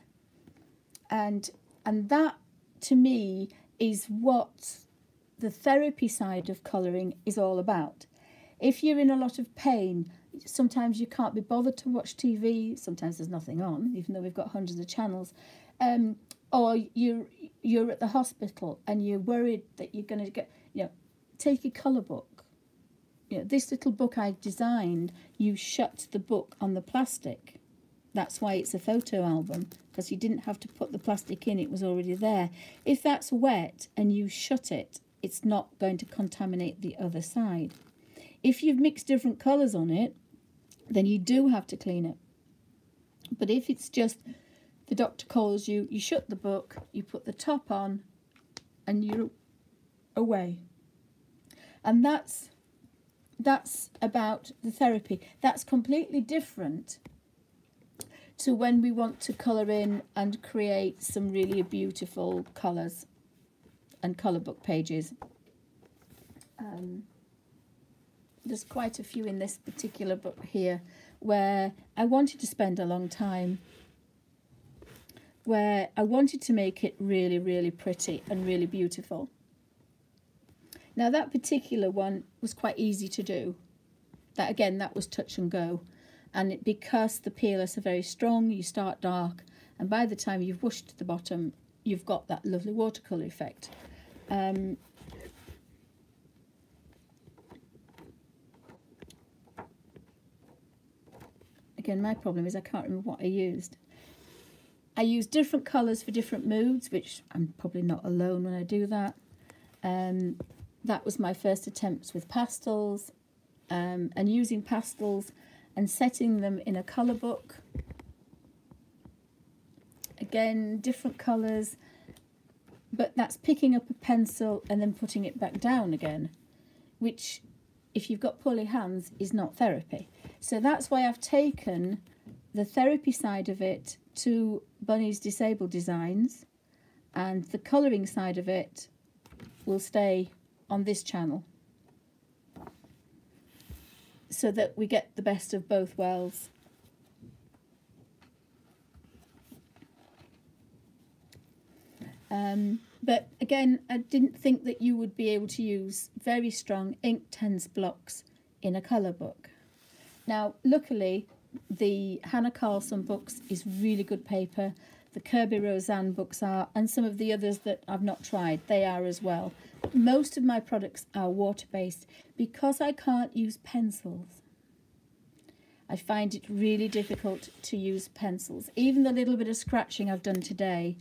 And that, to me, is what the therapy side of colouring is all about. If you're in a lot of pain, sometimes you can't be bothered to watch TV. Sometimes there's nothing on, even though we've got hundreds of channels. Or you're at the hospital and you're worried that you're going to get, take a colour book. This little book I've designed, you shut the book on the plastic. That's why it's a photo album, because you didn't have to put the plastic in, it was already there. If that's wet and you shut it, it's not going to contaminate the other side. If you've mixed different colours on it, then you do have to clean it. But if it's just the doctor calls you, you shut the book, you put the top on, and you're away. And that's about the therapy. That's completely different to when we want to colour in and create some really beautiful colours and colour book pages. there's quite a few in this particular book here where I wanted to spend a long time, where I wanted to make it really, really pretty and really beautiful. Now that particular one was quite easy to do. That again, that was touch and go. And because the peelers are very strong, you start dark, and by the time you've washed to the bottom, you've got that lovely watercolour effect. Again, my problem is I can't remember what I used. I use different colours for different moods, which I'm probably not alone when I do that. That was my first attempts with pastels, and using pastels and setting them in a colour book. Again, different colours, but that's picking up a pencil and then putting it back down again, which, if you've got poorly hands, is not therapy. So that's why I've taken the therapy side of it to Bunny's Disabled Designs, and the colouring side of it will stay on this channel, so that we get the best of both worlds. But again, I didn't think that you would be able to use very strong Inktense blocks in a colour book. Now, luckily, the Hannah Carlson books is really good paper. The Kirby Roseanne books are, and some of the others that I've not tried, they are as well. Most of my products are water-based because I can't use pencils. I find it really difficult to use pencils. Even the little bit of scratching I've done today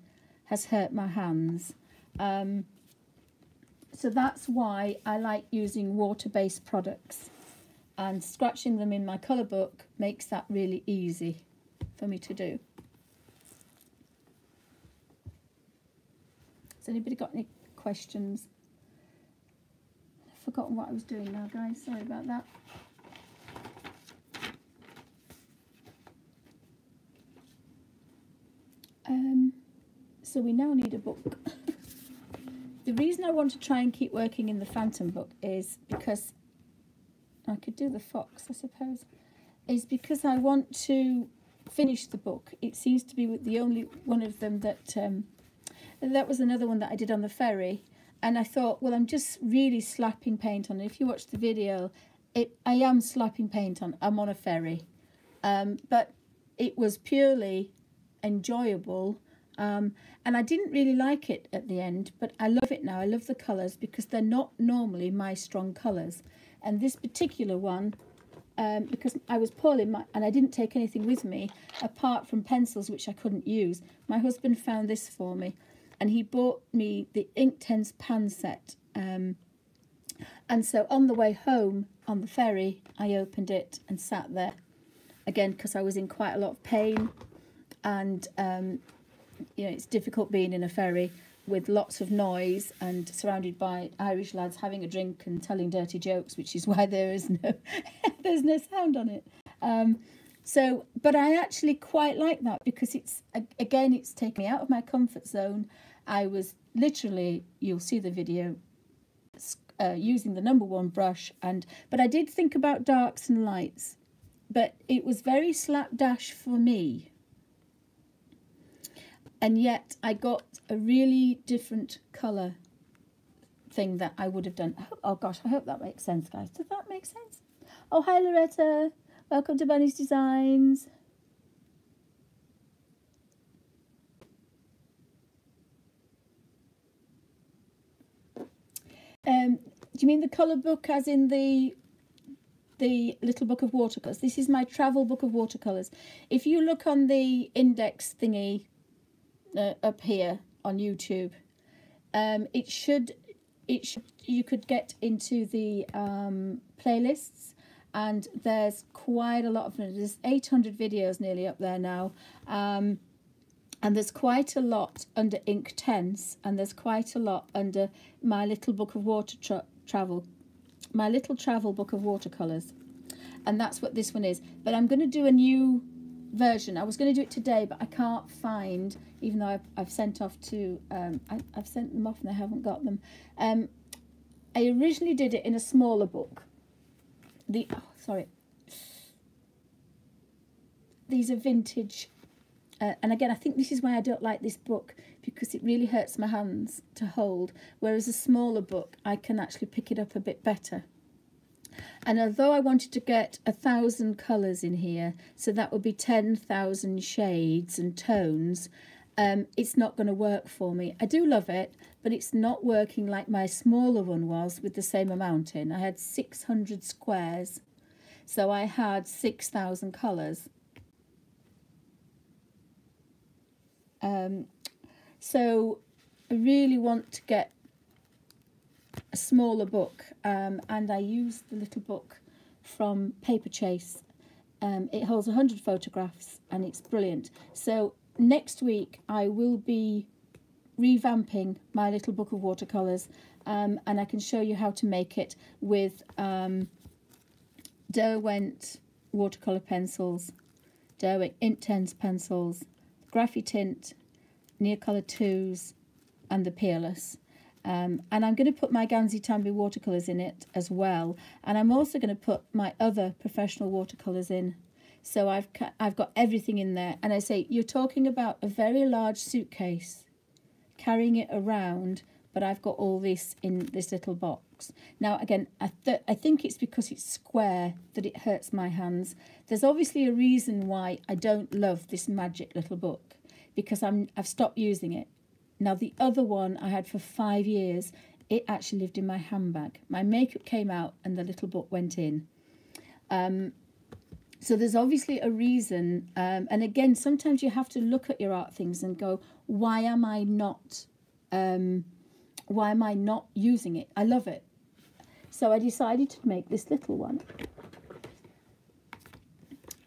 has hurt my hands. So that's why I like using water-based products, and scratching them in my colour book makes that really easy for me to do. Has anybody got any questions? I've forgotten what I was doing now, guys. Sorry about that. So we now need a book. The reason I want to try and keep working in the Phantom book is because I could do the fox, I suppose, is because I want to finish the book. It seems to be the only one of them that that was another one that I did on the ferry, and I thought, well, I'm just really slapping paint on it. If you watch the video, I am slapping paint on. I'm on a ferry, but it was purely enjoyable. And I didn't really like it at the end, but I love it now. I love the colours because they're not normally my strong colours. And this particular one, because I was poorly and I didn't take anything with me apart from pencils, which I couldn't use, my husband found this for me, and he bought me the Inktense pan set. And so on the way home on the ferry, I opened it and sat there again because I was in quite a lot of pain, and you know, it's difficult being in a ferry with lots of noise and surrounded by Irish lads having a drink and telling dirty jokes, which is why there is no there's no sound on it. But I actually quite like that because it's taken me out of my comfort zone. I was literally, you'll see the video, using the #1 brush, but I did think about darks and lights, but it was very slapdash for me. And yet I got a really different colour thing that I would have done. Oh gosh, I hope that makes sense, guys. Does that make sense? Oh, hi Loretta. Welcome to Bunny's Designs. Do you mean the colour book as in the little book of watercolours? This is my travel book of watercolours. If you look on the index thingy, up here on YouTube, you could get into the playlists, and there's quite a lot of them. There's 800 videos nearly up there now, and there's quite a lot under Inktense, and there's quite a lot under my little book of my little travel book of watercolors, and that's what this one is. But I'm going to do a new version. I was going to do it today, but I can't find, even though I've sent off to I've sent them off and I haven't got them. I originally did it in a smaller book, these are vintage. And again, I think this is why I don't like this book, because it really hurts my hands to hold. Whereas a smaller book, I can actually pick it up a bit better. And although I wanted to get 1,000 colours in here, so that would be 10,000 shades and tones, it's not going to work for me. I do love it, but it's not working like my smaller one was with the same amount in. I had 600 squares, so I had 6,000 colours. So I really want to get a smaller book, and I used the little book from Paper Chase. It holds 100 photographs and it's brilliant. So next week I will be revamping my little book of watercolours, and I can show you how to make it with Derwent watercolour pencils, Derwent Inktense pencils, Graphitint, Neocolor 2s and the Peerless. And I'm going to put my Ganzi Tambi watercolours in it as well, and I'm also going to put my other professional watercolours in. So I've got everything in there. And I say, you're talking about a very large suitcase, carrying it around, but I've got all this in this little box. Now again, I think it's because it's square that it hurts my hands. There's obviously a reason why I don't love this magic little book, because I've stopped using it. Now the other one I had for 5 years, it actually lived in my handbag. My makeup came out and the little book went in. So there's obviously a reason. And again, sometimes you have to look at your art things and go, why am I not using it? I love it. So I decided to make this little one.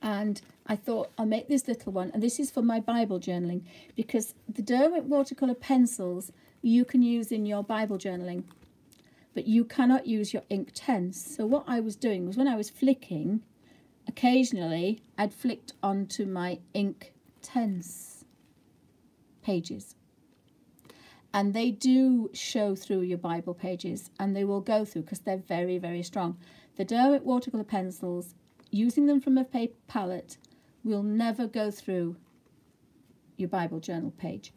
And I thought I'll make this little one, and this is for my Bible journaling, because the Derwent watercolour pencils you can use in your Bible journaling, but you cannot use your Inktense. So what I was doing was, when I was flicking, occasionally I'd flicked onto my Inktense pages, and they do show through your Bible pages, and they will go through because they're very, very strong. The Derwent watercolour pencils, using them from a paper palette, will never go through your Bible journal page.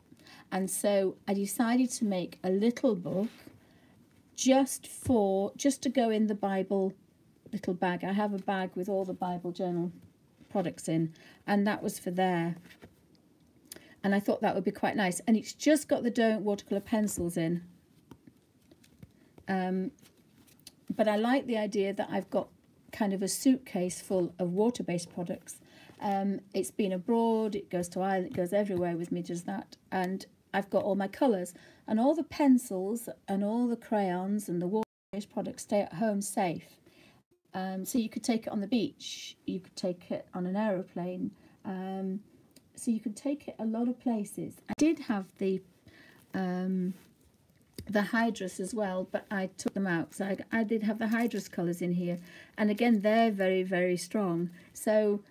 And so I decided to make a little book just to go in the Bible little bag. I have a bag with all the Bible journal products in, and that was for there. And I thought that would be quite nice. And it's just got the Derwent watercolour pencils in. But I like the idea that I've got kind of a suitcase full of water-based products. It's been abroad, it goes to Ireland, it goes everywhere with me, does that. And I've got all my colours, and all the pencils and all the crayons and the water-based products stay at home safe. So you could take it on the beach, you could take it on an aeroplane, so you could take it a lot of places. I did have the Hydrus as well, but I took them out. So I did have the Hydrus colours in here, and again they're very, very strong. So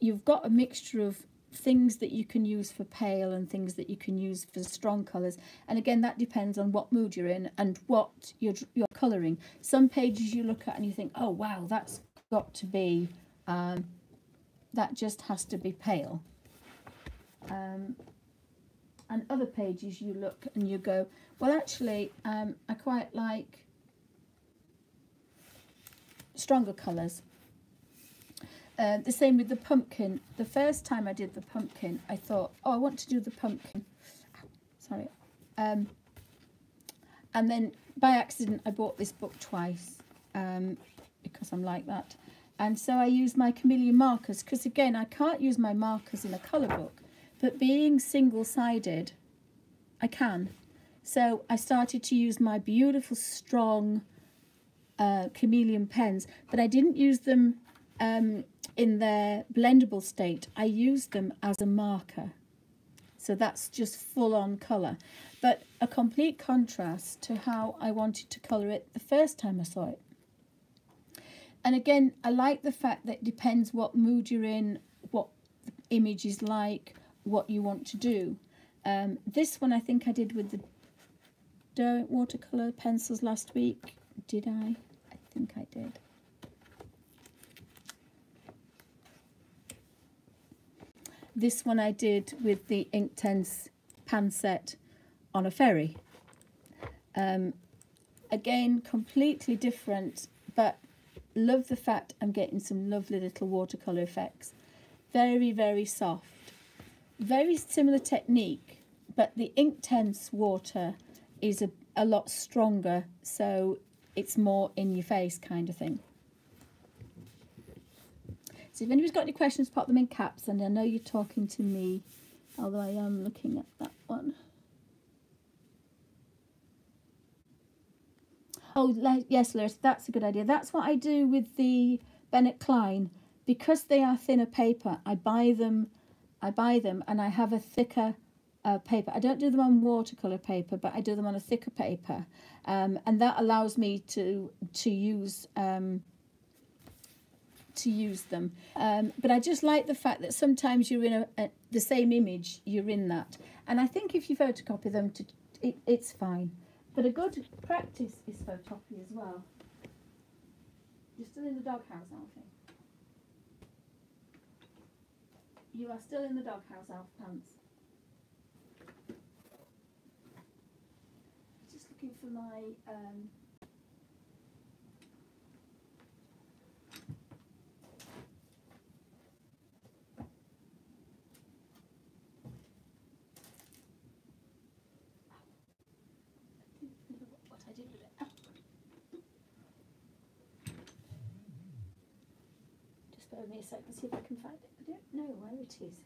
you've got a mixture of things that you can use for pale and things that you can use for strong colours, and again that depends on what mood you're in and what you're colouring. Some pages you look at and you think, oh wow, that's got to be that just has to be pale, and other pages you look and you go, well actually I quite like stronger colours. The same with the pumpkin. The first time I did the pumpkin, I thought, oh, I want to do the pumpkin. Sorry. And then by accident, I bought this book twice because I'm like that. And so I used my chameleon markers, because again, I can't use my markers in a colour book, but being single-sided, I can. So I started to use my beautiful, strong chameleon pens, but I didn't use them in their blendable state. I used them as a marker, so that's just full-on colour, but a complete contrast to how I wanted to colour it the first time I saw it. And again, I like the fact that it depends what mood you're in, what the image is like, what you want to do. This one I think I did with the Derwent watercolour pencils last week. Did I? I think I did. This one I did with the Inktense pan set on a ferry. Again, completely different, but love the fact I'm getting some lovely little watercolor effects. Very, very soft. Very similar technique, but the Inktense water is a lot stronger, so it's more in your face kind of thing. So if anybody's got any questions, pop them in caps, and I know you're talking to me, although I am looking at that one. Oh, yes, Larissa, that's a good idea. That's what I do with the Bennett Klein. Because they are thinner paper, I buy them and I have a thicker paper. I don't do them on watercolor paper, but I do them on a thicker paper, and that allows me to use them. But I just like the fact that sometimes you're in the same image, you're in that, and I think if you photocopy them, it's fine. But a good practice is photocopy as well. You're still in the doghouse, Alfie. You are still in the doghouse, Alf Pants. Just looking for my what I did with it. Oh. Just bear with me a second, see if I can find it. I don't know where it is.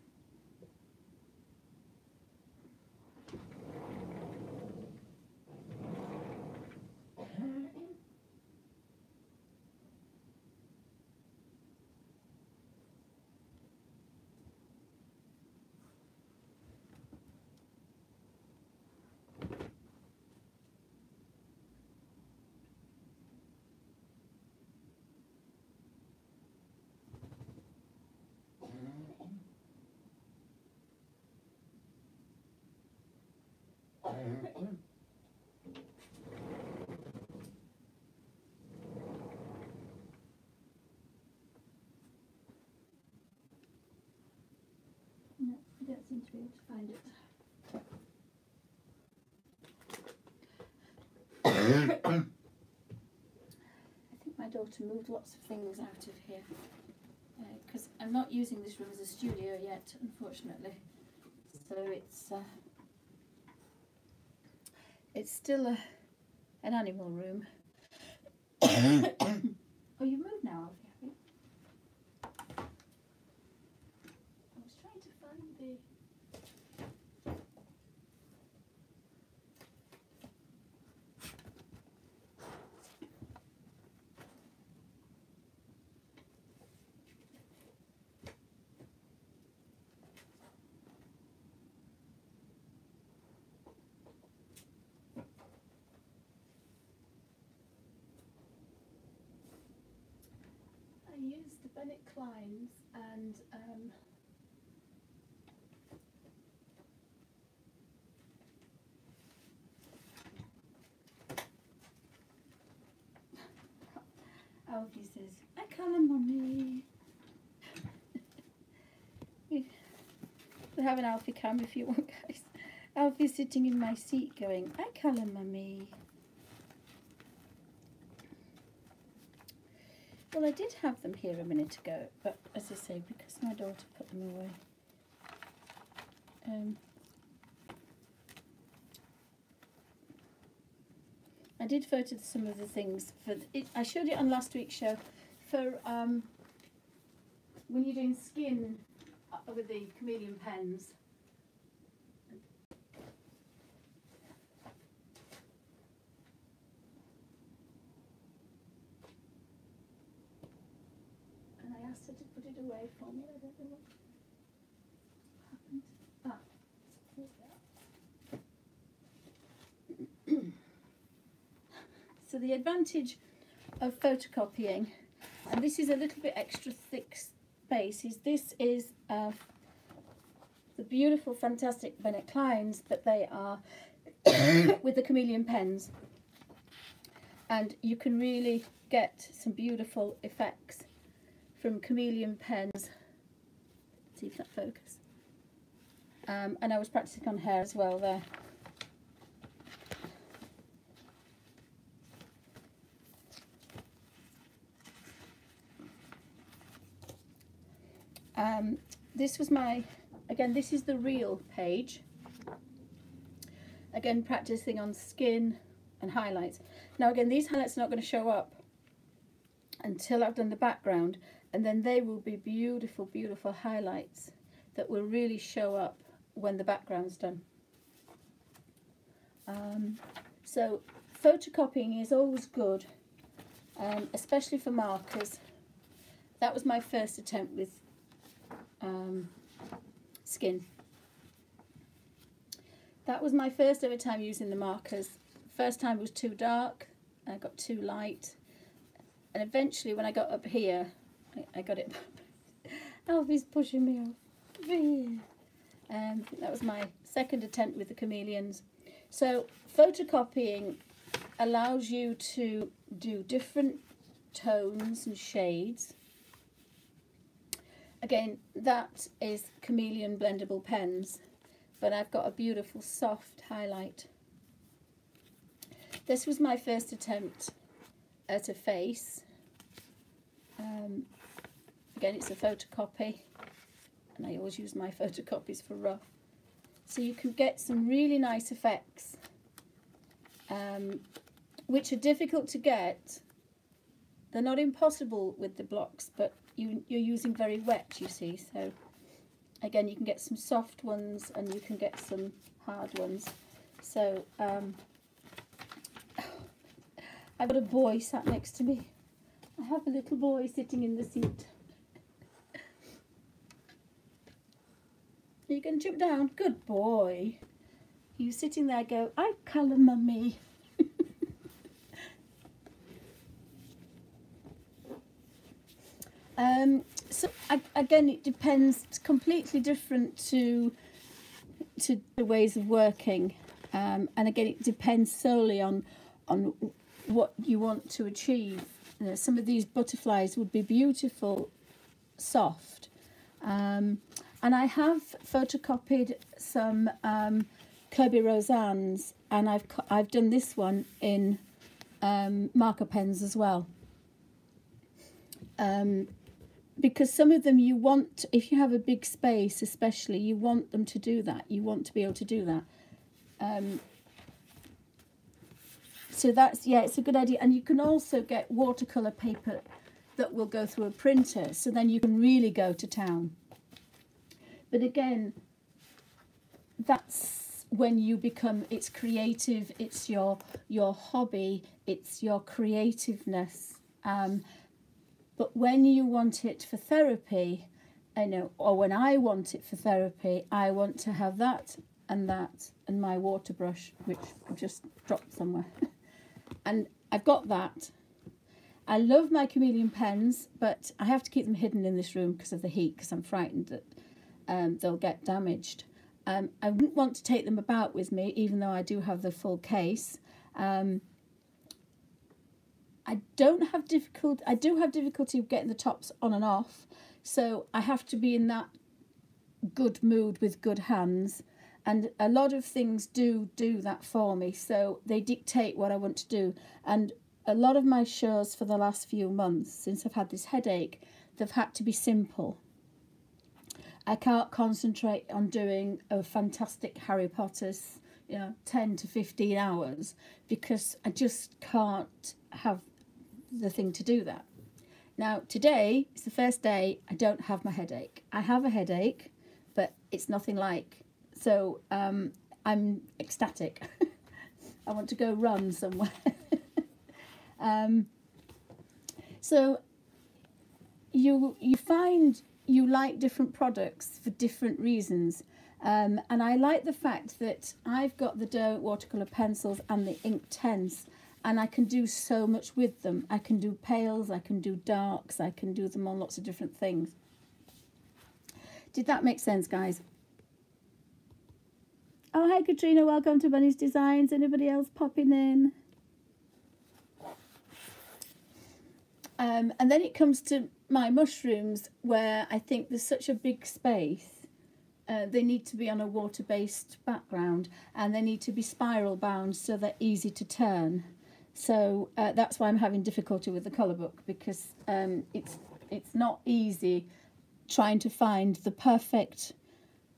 No, I don't seem to be able to find it. I think my daughter moved lots of things out of here because I'm not using this room as a studio yet, unfortunately. So it's still an animal room. Oh, you've moved now, have you? I was trying to find the... I used the Bennett Kleins and Alfie says, I colour mummy. We have an Alfie cam if you want, guys. Alfie's sitting in my seat going, I colour mummy. Well, I did have them here a minute ago, but as I say, because my daughter put them away. I did photo some of the things for it. I showed it on last week's show for when you're doing skin with the chameleon pens. And I asked her to put it away for me. I don't know what happened. Ah, here we are. So the advantage of photocopying, and this is a little bit extra thick space, is this is the beautiful, fantastic Bennett Kleins, but they are with the chameleon pens, and you can really get some beautiful effects from chameleon pens. Let's see if that focuses. And I was practicing on hair as well there. This was my, again, this is the real page. Again, practicing on skin and highlights. Now again, these highlights are not going to show up until I've done the background, and then they will be beautiful, beautiful highlights that will really show up when the background's done. So photocopying is always good, especially for markers. That was my first attempt with skin. That was my first ever time using the markers. First time was too dark, I got too light, and eventually when I got up here, I got it. Alfie's pushing me off. That was my second attempt with the chameleons. So photocopying allows you to do different tones and shades. Again, that is chameleon blendable pens, but I've got a beautiful soft highlight. This was my first attempt at a face. Again, it's a photocopy, and I always use my photocopies for rough. So you can get some really nice effects, which are difficult to get. They're not impossible with the blocks, but you're using very wet, you see. So again, you can get some soft ones and you can get some hard ones. So I've got a boy sat next to me. I have a little boy sitting in the seat. Are you going to jump down? Good boy. You sitting there go, I colour mummy. So again, it depends. It's completely different to the ways of working, and again, it depends solely on what you want to achieve. You know, some of these butterflies would be beautiful, soft, and I have photocopied some Kirby Roseannes, and I've done this one in marker pens as well. Because some of them you want, if you have a big space especially, you want them to do that. You want to be able to do that. So that's, yeah, it's a good idea. And you can also get watercolor paper that will go through a printer, so then you can really go to town. But again, that's when you become, it's creative, it's your hobby, it's your creativeness. But when you want it for therapy, or when I want it for therapy, I want to have that and my water brush, which I've just dropped somewhere. And I've got that. I love my chameleon pens, but I have to keep them hidden in this room because of the heat, because I'm frightened that they'll get damaged. I wouldn't want to take them about with me, even though I do have the full case. I do have difficulty getting the tops on and off, so I have to be in that good mood with good hands, and a lot of things do that for me, so they dictate what I want to do. And a lot of my shows for the last few months, since I've had this headache, they've had to be simple. I can't concentrate on doing a fantastic Harry Potter's, 10 to 15 hours, because I just can't have the thing to do that. Now today is the first day I don't have my headache. I have a headache, but it's nothing like, so I'm ecstatic. I want to go run somewhere. So you find you like different products for different reasons, and I like the fact that I've got the Doe watercolor pencils and the Inktense, and I can do so much with them. I can do pales, I can do darks, I can do them on lots of different things. Did that make sense, guys? Oh, hi Katrina, welcome to Bunny's Designs. Anybody else popping in? And then it comes to my mushrooms, where I think there's such a big space they need to be on a water-based background, and they need to be spiral bound so they're easy to turn. So that's why I'm having difficulty with the colour book, because it's not easy trying to find the perfect,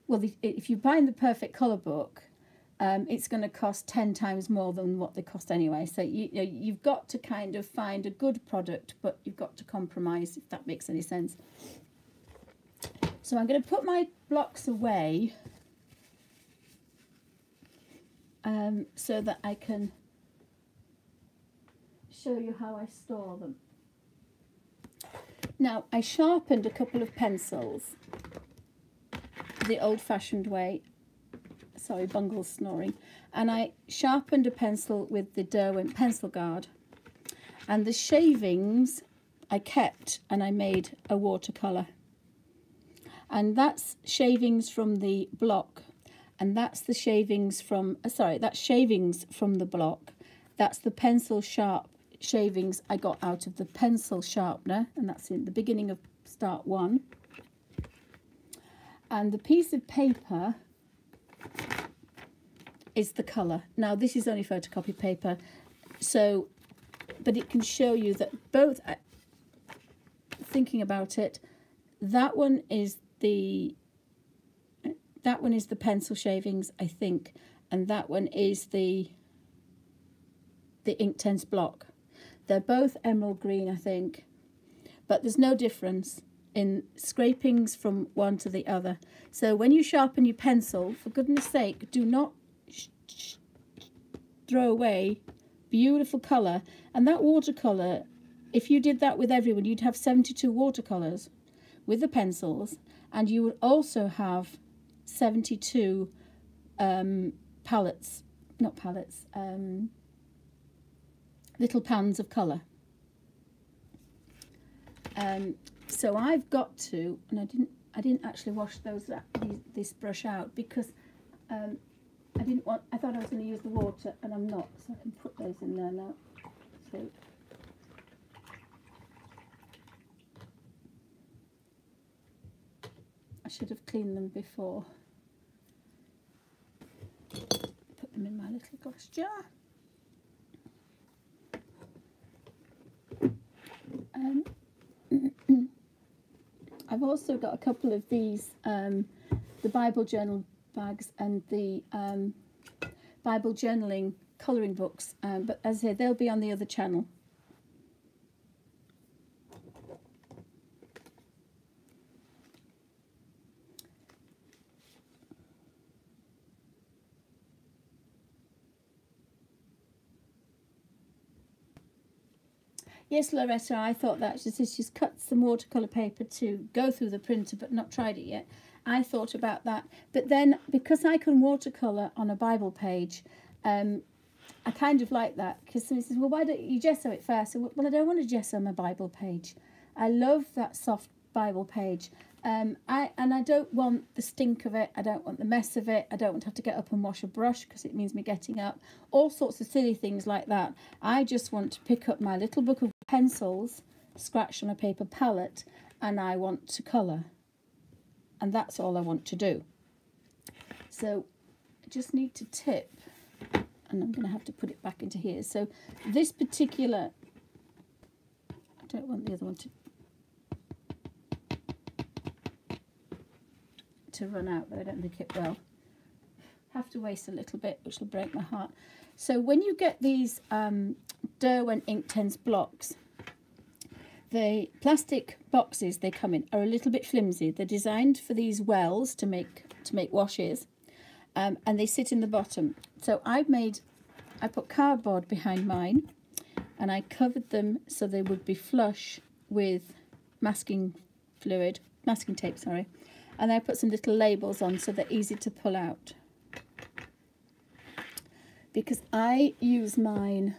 well, if you find the perfect colour book, it's going to cost 10 times more than what they cost anyway. So you've got to kind of find a good product, but you've got to compromise, if that makes any sense. So I'm going to put my blocks away so that I can show you how I store them. Now, I sharpened a couple of pencils the old-fashioned way. Sorry, Bungle's snoring. And I sharpened a pencil with the Derwent pencil guard. And the shavings I kept, and I made a watercolour. And that's shavings from the block. And that's the shavings from, that's shavings from the block. That's the pencil sharp shavings I got out of the pencil sharpener. And that's in the beginning of start 1. And the piece of paper is the colour. Now, this is only photocopy paper, so, but it can show you that both, thinking about it, that one is the pencil shavings, I think, and that one is the Inktense block. They're both emerald green, I think, but there's no difference in scrapings from one to the other. So when you sharpen your pencil, for goodness sake, do not throw away beautiful colour. And that watercolour, if you did that with everyone, you'd have 72 watercolours with the pencils, and you would also have 72 palettes, not palettes, little pans of colour. So I've got to, and I didn't actually wash this brush out, because I thought I was going to use the water, and I'm not, so I can put those in there now. So I should have cleaned them before. Put them in my little glass jar. I've also got a couple of these, the Bible journal bags and the Bible journaling colouring books, but as I say, they'll be on the other channel. Yes, Loretta, I thought that. She says she's cut some watercolour paper to go through the printer, but not tried it yet. I thought about that. But then, because I can watercolour on a Bible page, I kind of like that. Because somebody says, well, why don't you gesso it first? I said, well, I don't want to gesso my Bible page. I love that soft Bible page. And I don't want the stink of it. I don't want the mess of it. I don't want to have to get up and wash a brush, because it means me getting up. All sorts of silly things like that. I just want to pick up my little book of pencils, scratch on a paper palette, and I want to colour. And that's all I want to do. So I just need to tip, and I'm going to have to put it back into here. So this particular, I don't want the other one to run out, but I don't think it will. Have to waste a little bit, which will break my heart. So when you get these Derwent Inktense blocks, the plastic boxes they come in are a little bit flimsy. They're designed for these wells to make washes, and they sit in the bottom. So I put cardboard behind mine, and I covered them so they would be flush with masking tape, sorry. And I put some little labels on so they're easy to pull out. Because I use mine,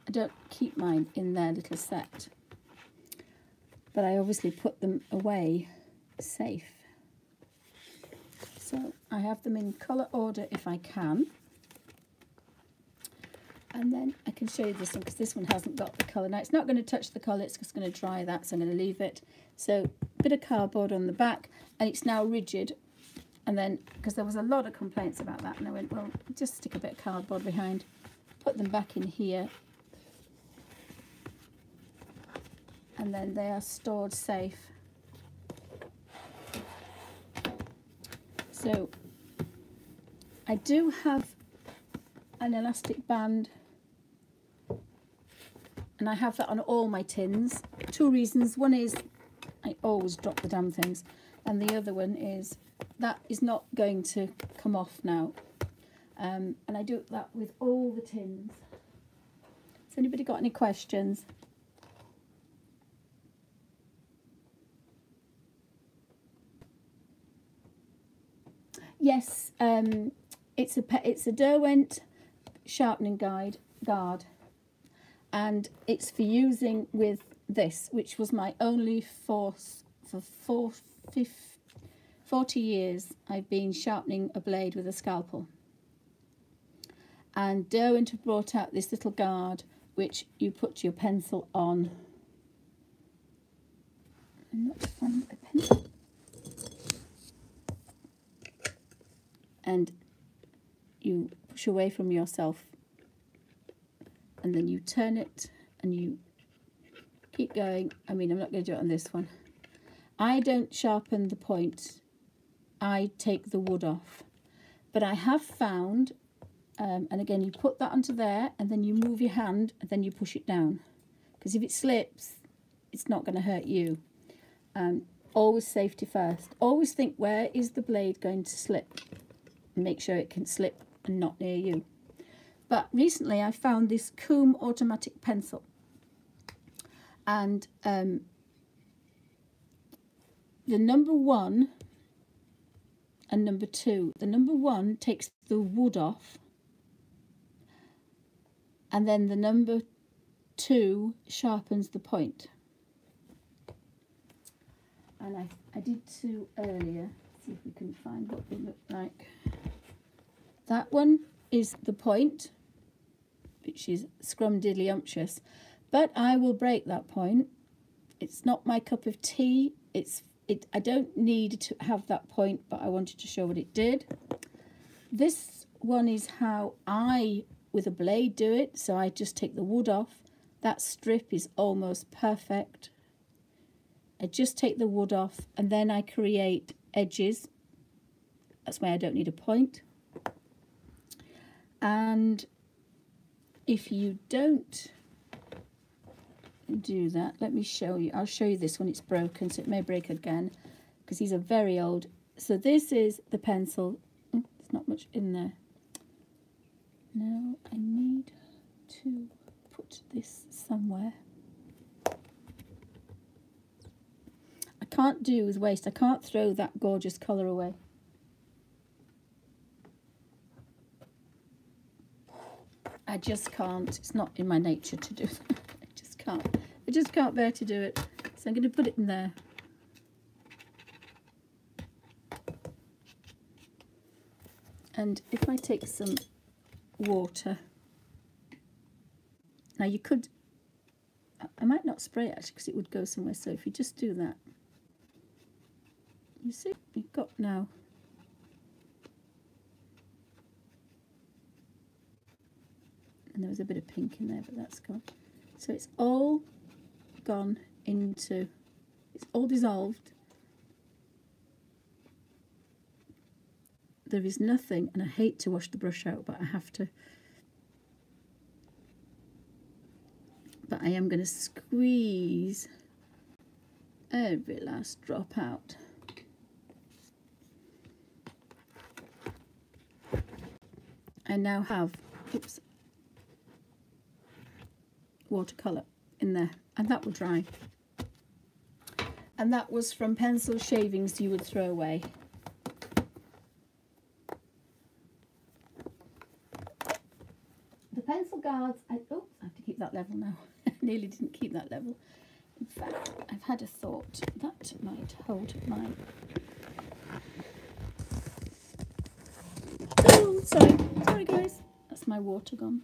I don't keep mine in their little set, but I obviously put them away safe. So I have them in colour order if I can. And then I can show you this one because this one hasn't got the colour. Now it's not going to touch the colour, it's just going to dry that, so I'm going to leave it. So a bit of cardboard on the back, and it's now rigid. And then, because there was a lot of complaints about that, and I went, well, just stick a bit of cardboard behind, put them back in here, and then they are stored safe. So I do have an elastic band, and I have that on all my tins. Two reasons. One is I always drop the damn things, and the other one is that is not going to come off now. And I do that with all the tins. Has anybody got any questions? Yes, it's a Derwent sharpening guard, and it's for using with this, which was my only force for 40 years. I've been sharpening a blade with a scalpel, and Derwent have brought out this little guard which you put your pencil on. I'm not finding the pencil. And you push away from yourself, and then you turn it and you keep going. I mean, I'm not going to do it on this one. I don't sharpen the point, I take the wood off. But I have found, and again, you put that onto there, and then you move your hand, and then you push it down. Because if it slips, it's not going to hurt you. Always safety first. Always think, where is the blade going to slip? Make sure it can slip and not near you. But recently I found this Comb automatic pencil, and the number 1 and number 2. The number 1 takes the wood off, and then the number 2 sharpens the point. And I did 2 earlier. See if we can find what they look like. That one is the point, which is scrumdiddlyumptious, but I will break that point. It's not my cup of tea. I don't need to have that point, but I wanted to show what it did. This one is how I, with a blade, do it. So I just take the wood off. That strip is almost perfect. I just take the wood off, and then I create edges. That's why I don't need a point. And if you don't do that, let me show you. I'll show you this one. It's broken, so it may break again because these are very old. So this is the pencil. There's not much in there. Now I need to put this somewhere. I can't do with waste. I can't throw that gorgeous colour away. I just can't. It's not in my nature to do that. I just can't. I just can't bear to do it. So I'm going to put it in there. And if I take some water, now you could, I might not spray it actually because it would go somewhere. So if you just do that, you see, you've got now. And there was a bit of pink in there, but that's gone. So it's all gone into, it's all dissolved. There is nothing, and I hate to wash the brush out, but I have to. But I am going to squeeze every last drop out. I now have, oops, watercolor in there, and that will dry. And that was from pencil shavings you would throw away. The pencil guards, I have to keep that level now. I nearly didn't keep that level. In fact, I've had a thought that might hold my. Oh, sorry guys, that's my water gone.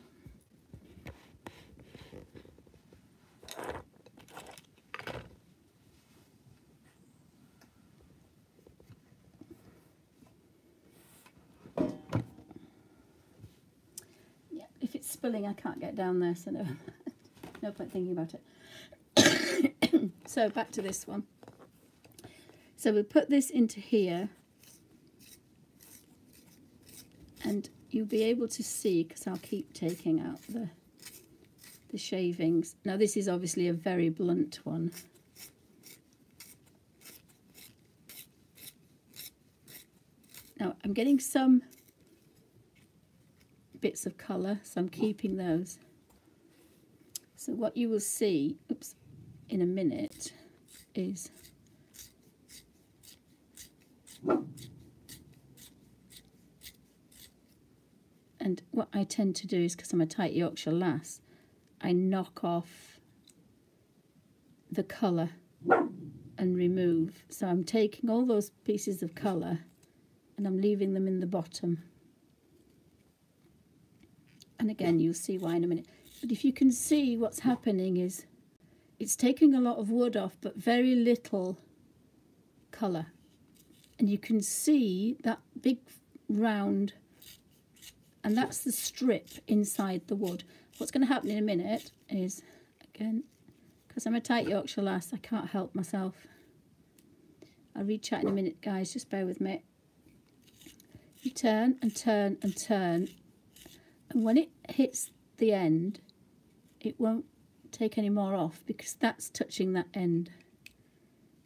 spilling, I can't get down there, so no, no point thinking about it. So back to this one. So we'll put this into here, and you'll be able to see, because I'll keep taking out the shavings. Now this is obviously a very blunt one. Now I'm getting some bits of colour, so I'm keeping those. So what you will see, oops, in a minute is and what I tend to do is, because I'm a tight Yorkshire lass, I knock off the colour and remove. So I'm taking all those pieces of colour and I'm leaving them in the bottom. And again, you'll see why in a minute. But if you can see, what's happening is it's taking a lot of wood off, but very little colour. And you can see that big round, and that's the strip inside the wood. What's going to happen in a minute is, again, because I'm a tight Yorkshire lass, I can't help myself. I'll read chat in a minute, guys, just bear with me. You turn and turn and turn, and when it hits the end, it won't take any more off because that's touching that end.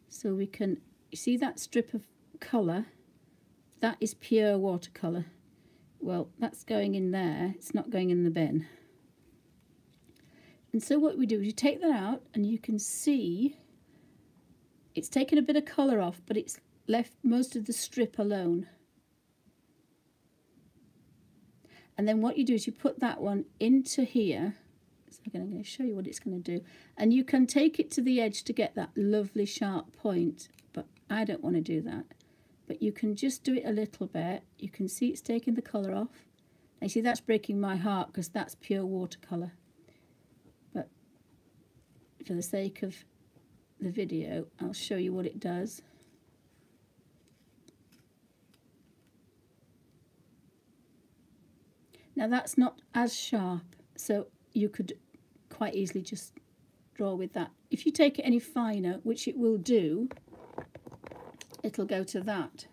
So we can, you see that strip of colour? That is pure watercolour. Well, that's going in there, it's not going in the bin. And so what we do is you take that out and you can see it's taken a bit of colour off, but it's left most of the strip alone. And then what you do is you put that one into here. So again, I'm going to show you what it's going to do. And you can take it to the edge to get that lovely sharp point, but I don't want to do that. But you can just do it a little bit. You can see it's taking the colour off. And you see that's breaking my heart because that's pure watercolour. But for the sake of the video, I'll show you what it does. Now that's not as sharp, so you could quite easily just draw with that. If you take it any finer, which it will do, it'll go to that.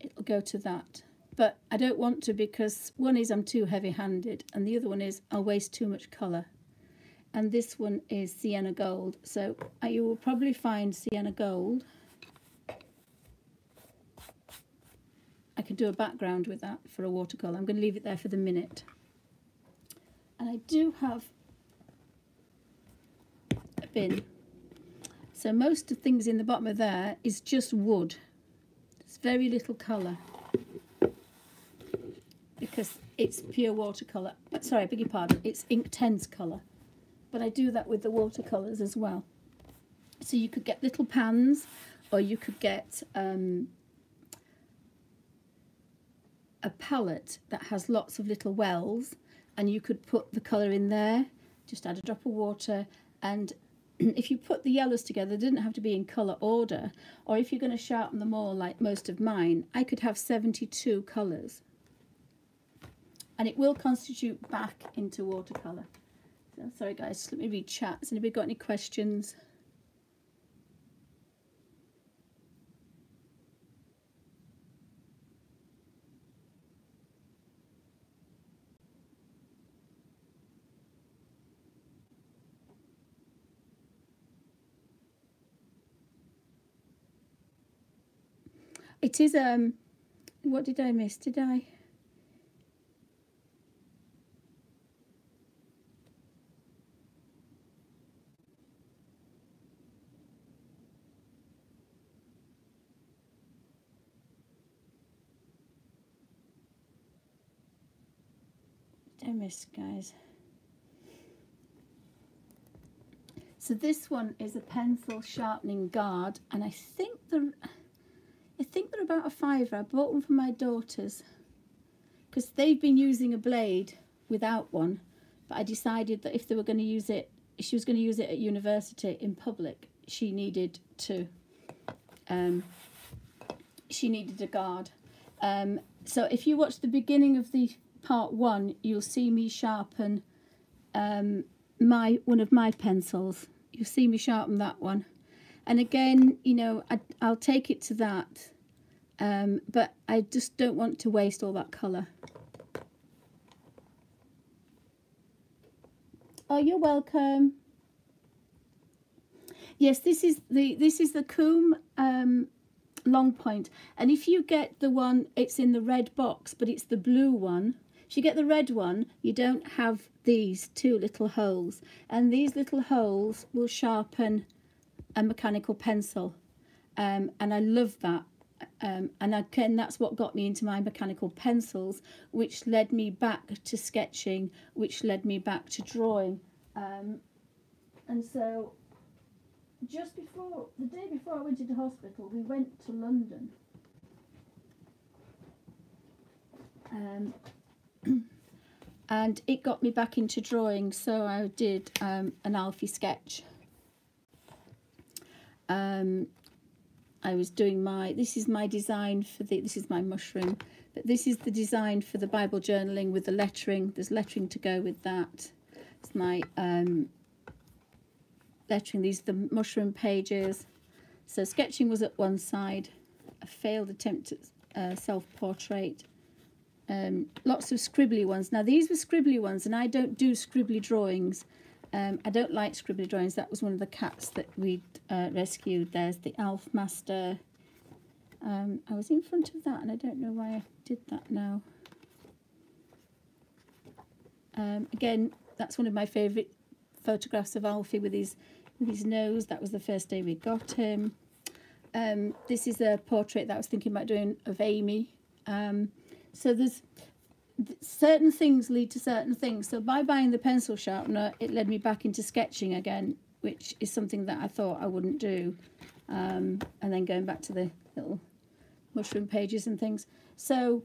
It'll go to that. But I don't want to, because one is I'm too heavy-handed, and the other one is I'll waste too much colour. And this one is sienna gold, so you will probably find sienna gold. I could do a background with that for a watercolour. I'm going to leave it there for the minute. And I do have a bin. So most of the things in the bottom of there is just wood. There's very little colour because it's pure watercolour. Sorry, I beg your pardon, it's Inktense colour. But I do that with the watercolours as well. So you could get little pans, or you could get a palette that has lots of little wells, and you could put the colour in there, just add a drop of water, and if you put the yellows together, they didn't have to be in colour order, or if you're going to sharpen them all like most of mine, I could have 72 colours, and it will constitute back into watercolour. So, sorry guys, just let me read chat. Has anybody got any questions? It is, what did I miss? Did I? Did I miss, guys? So this one is a pencil sharpening guard, and I think they're about a £5. I bought one for my daughters because they've been using a blade without one, but I decided that if they were going to use it, if she was going to use it at university in public, she needed to she needed a guard. So if you watch the beginning of the part 1, you'll see me sharpen one of my pencils. You'll see me sharpen that one. And again, you know, I'll take it to that, but I just don't want to waste all that colour. Oh, you're welcome. Yes, this is the Coombe long point, and if you get the one, it's in the red box, but it's the blue one. If you get the red one, you don't have these two little holes, and these little holes will sharpen a mechanical pencil, and I love that. And again, that's what got me into my mechanical pencils, which led me back to sketching, which led me back to drawing. And so just before, the day before I went into hospital, we went to London. And it got me back into drawing, so I did an Alfie sketch. I was doing this is my design for this is my mushroom, but this is the design for the Bible journaling with the lettering. There's lettering to go with that. It's my lettering. These are the mushroom pages. So sketching was at one side, a failed attempt at self-portrait. Lots of scribbly ones. Now these were scribbly ones, and I don't do scribbly drawings. I don't like scribbly drawings. That was one of the cats that we'd rescued. There's the Alf Master. I was in front of that, and I don't know why I did that now. Again, that's one of my favourite photographs of Alfie with his nose. That was the first day we got him. This is a portrait that I was thinking about doing of Amy. So there's certain things lead to certain things. So by buying the pencil sharpener, it led me back into sketching again, which is something that I thought I wouldn't do. And then going back to the little mushroom pages and things. So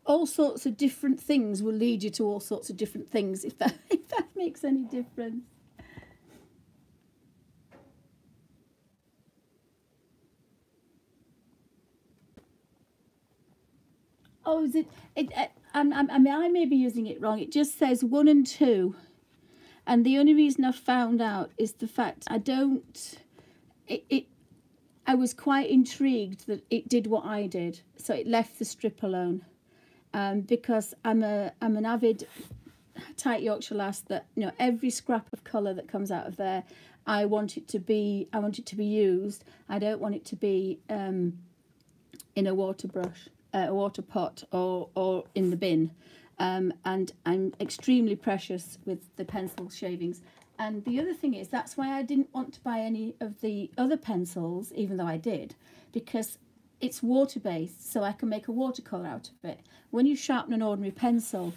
all sorts of different things will lead you to all sorts of different things, if that makes any difference. Oh, is it? I mean, I may be using it wrong. It just says 1 and 2, and the only reason I found out is the fact I don't. I was quite intrigued that it did what I did, so it left the strip alone. Because I'm an avid tight Yorkshire lass that, you know, every scrap of colour that comes out of there, I want it to be used. I don't want it to be in a water brush. A water pot or in the bin, and I'm extremely precious with the pencil shavings. And the other thing is, that's why I didn't want to buy any of the other pencils, even though I did, because it's water based, so I can make a watercolor out of it. When you sharpen an ordinary pencil,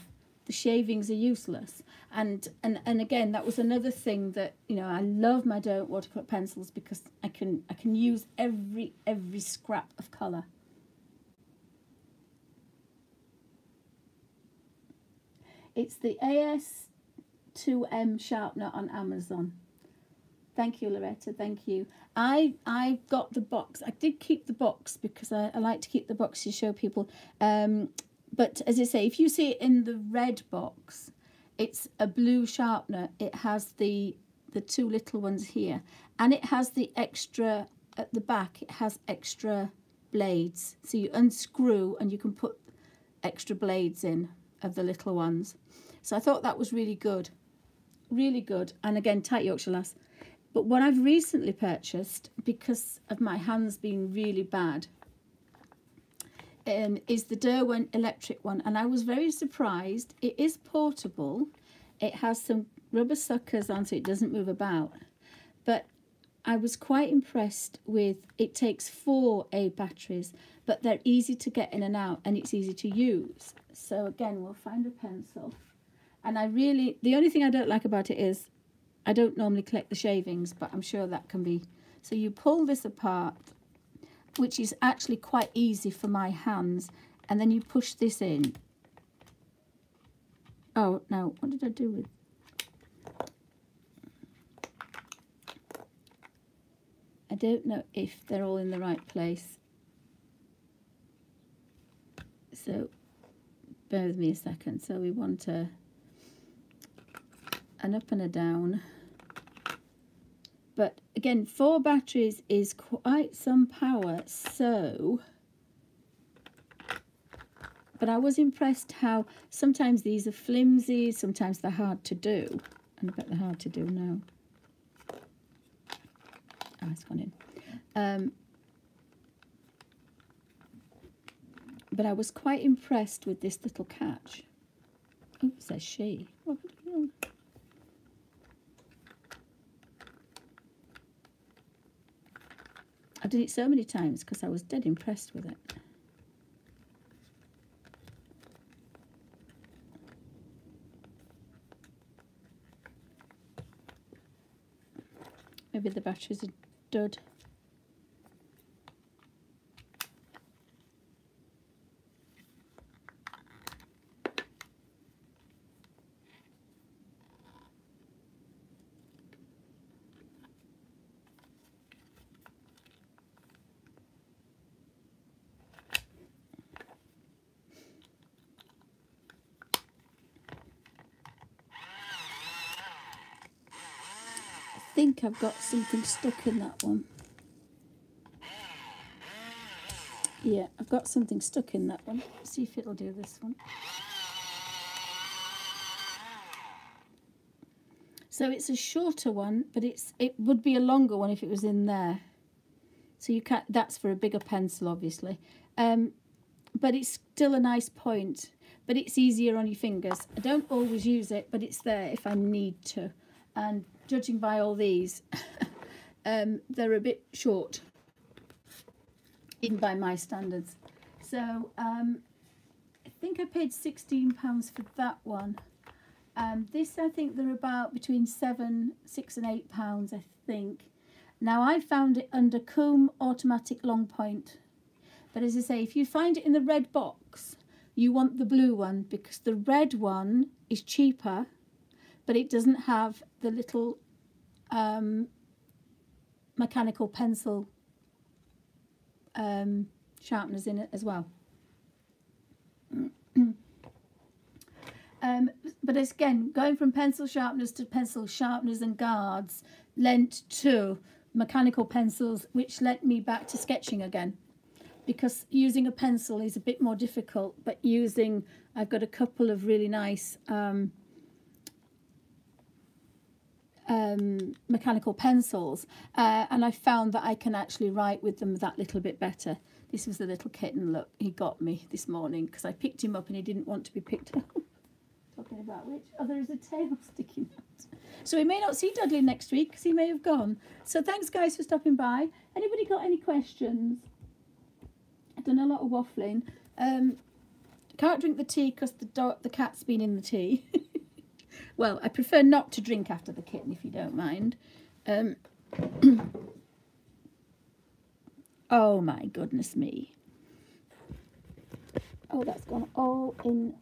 the shavings are useless. And again, that was another thing that, you know, I love my Don't watercolor pencils because I can use every scrap of colour. It's the AS2M sharpener on Amazon. Thank you, Loretta. Thank you. I got the box. I did keep the box because I like to keep the box to show people. But as I say, if you see it in the red box, it's a blue sharpener. It has the two little ones here, and it has the extra at the back. It has extra blades, so you unscrew and you can put extra blades in of the little ones. So I thought that was really good, and again, tight Yorkshire lass. But what I've recently purchased, because of my hands being really bad, is the Derwent electric one, and I was very surprised. It is portable. It has some rubber suckers on so it doesn't move about, but I was quite impressed with, it takes 4 A batteries, but they're easy to get in and out, and it's easy to use. So again, we'll find a pencil. And the only thing I don't like about it is I don't normally collect the shavings, but I'm sure that can be. So you pull this apart, which is actually quite easy for my hands, and then you push this in. Oh, no, what did I do with? I don't know if they're all in the right place. So bear with me a second. So we want an up and a down. But again, 4 batteries is quite some power, so... But I was impressed how sometimes these are flimsy, sometimes they're hard to do. And I bet they're hard to do now. Oh, it's gone in. But I was quite impressed with this little catch. Oh, it says she. What have I done? I did it so many times because I was dead impressed with it. Maybe the batteries are dud. I think I've got something stuck in that one. Yeah, I've got something stuck in that one. Let's see if it'll do this one. So it's a shorter one, but it would be a longer one if it was in there. So you can't. That's for a bigger pencil, obviously. But it's still a nice point. But it's easier on your fingers. I don't always use it, but it's there if I need to. And judging by all these, they're a bit short, even by my standards. So I think I paid £16 for that one. This, I think they're about between £6 and £8, I think. Now, I found it under Comb Automatic Long Point. But as I say, if you find it in the red box, you want the blue one, because the red one is cheaper, but it doesn't have the little mechanical pencil sharpeners in it as well. But again, going from pencil sharpeners to pencil sharpeners and guards lent to mechanical pencils, which led me back to sketching again, because using a pencil is a bit more difficult. But I've got a couple of really nice mechanical pencils, and I found that I can actually write with them that little bit better. This was the little kitten. Look, he got me this morning because I picked him up and he didn't want to be picked up. Talking about which, oh, there is a tail sticking out. So we may not see Dudley next week because he may have gone. So thanks, guys, for stopping by. Anybody got any questions? I've done a lot of waffling. Can't drink the tea because the cat's been in the tea. Well, I prefer not to drink after the kitten, if you don't mind. Oh, my goodness me. Oh, that's gone all in.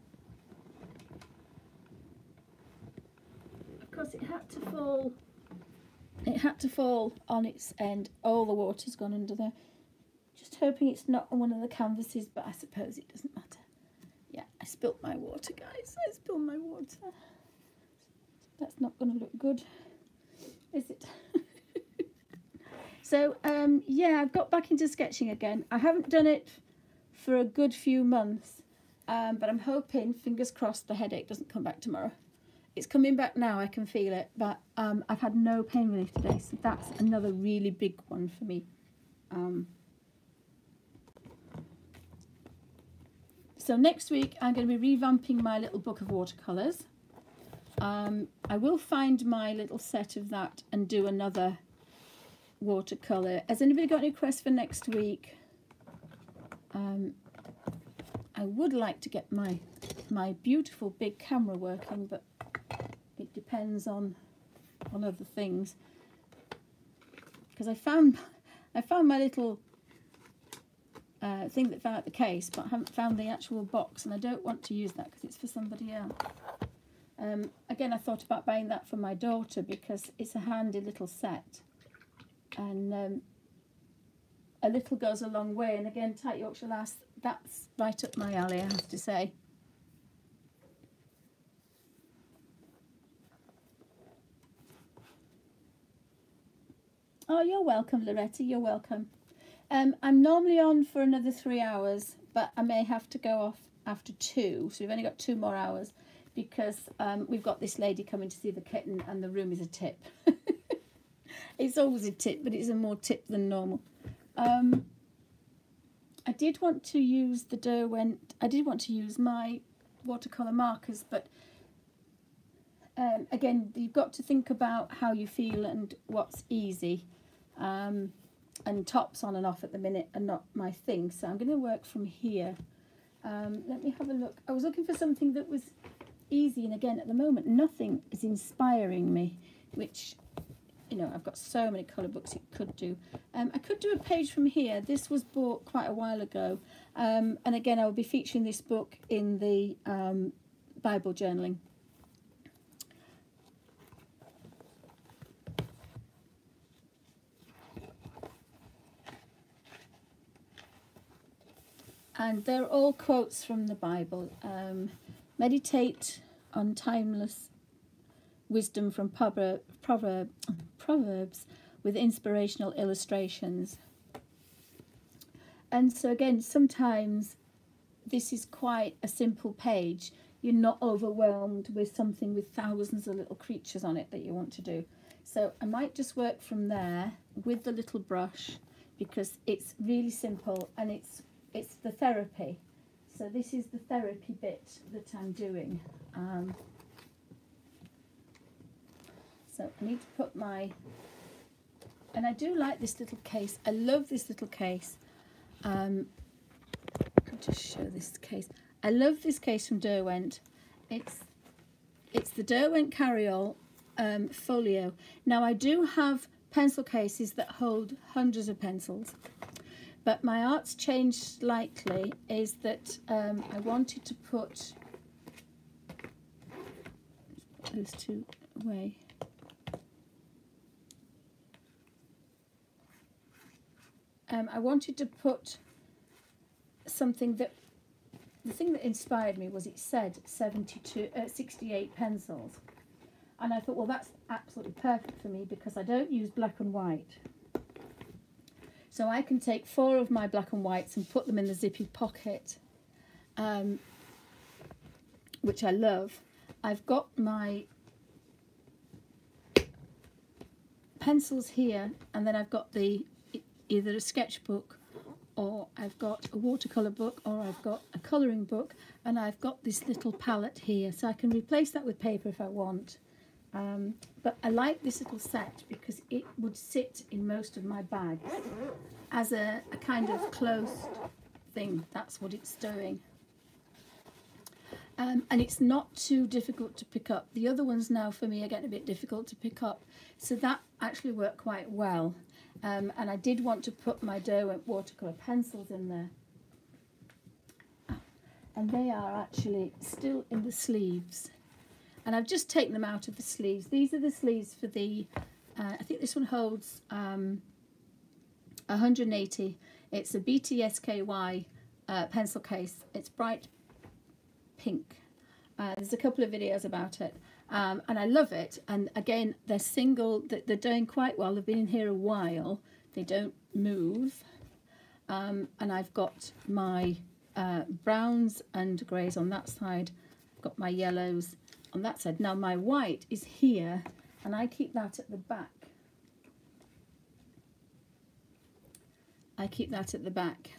Of course, it had to fall. It had to fall on its end. All the water's gone under there. Just hoping it's not on one of the canvases, but I suppose it doesn't matter. Yeah, I spilt my water, guys. I spilled my water. That's not going to look good, is it? So, yeah, I've got back into sketching again. I haven't done it for a good few months, but I'm hoping, fingers crossed, the headache doesn't come back tomorrow. It's coming back now, I can feel it, but I've had no pain relief today, so that's another really big one for me. So next week, I'm going to be revamping my little book of watercolours. I will find my little set of that and do another watercolour. Has anybody got any requests for next week? I would like to get my beautiful big camera working, but it depends on other things. Because I found my little thing that fell out the case, but I haven't found the actual box, and I don't want to use that because it's for somebody else. Again, I thought about buying that for my daughter because it's a handy little set, and a little goes a long way. And again, Tight Yorkshire Lass, that's right up my alley, I have to say. Oh, you're welcome, Loretta, you're welcome. I'm normally on for another 3 hours, but I may have to go off after 2, so we've only got 2 more hours, because we've got this lady coming to see the kitten, and the room is a tip. It's always a tip, but it's a more tip than normal. I did want to use the Derwent, I did want to use my watercolour markers, but again, you've got to think about how you feel and what's easy. And tops on and off at the minute are not my thing, so I'm going to work from here. Let me have a look. I was looking for something that was easy, and again, at the moment, nothing is inspiring me, which, you know, I've got so many colour books it could do. I could do a page from here. This was bought quite a while ago, and again, I will be featuring this book in the Bible journaling. And they're all quotes from the Bible. Meditate on timeless wisdom from Proverbs with inspirational illustrations. And so again, sometimes this is quite a simple page. You're not overwhelmed with something with thousands of little creatures on it that you want to do. So I might just work from there with the little brush, because it's really simple, and it's the therapy. So this is the therapy bit that I'm doing. So I need to put my, and I do like this little case. I love this little case. I'll just show this case. I love this case from Derwent. It's the Derwent Carryall folio. Now I do have pencil cases that hold hundreds of pencils, but my art's changed slightly, is that I wanted to put those two away. I wanted to put something that, the thing that inspired me was it said 68 pencils. And I thought, well, that's absolutely perfect for me, because I don't use black and white. So I can take 4 of my black and whites and put them in the zippy pocket, which I love. I've got my pencils here, and then I've got the either a sketchbook, or I've got a watercolour book, or I've got a colouring book, and I've got this little palette here, so I can replace that with paper if I want. But I like this little set because it would sit in most of my bags as a kind of closed thing. That's what it's doing. And it's not too difficult to pick up. The other ones now for me are getting a bit difficult to pick up, so that actually worked quite well. And I did want to put my Derwent watercolour pencils in there. And they are actually still in the sleeves. And I've just taken them out of the sleeves. These are the sleeves for the, I think this one holds 180. It's a BTSKY pencil case. It's bright pink. There's a couple of videos about it. And I love it. And again, they're single, they're doing quite well. They've been in here a while. They don't move. And I've got my browns and greys on that side. I've got my yellows on that side. Now my white is here, and I keep that at the back. I keep that at the back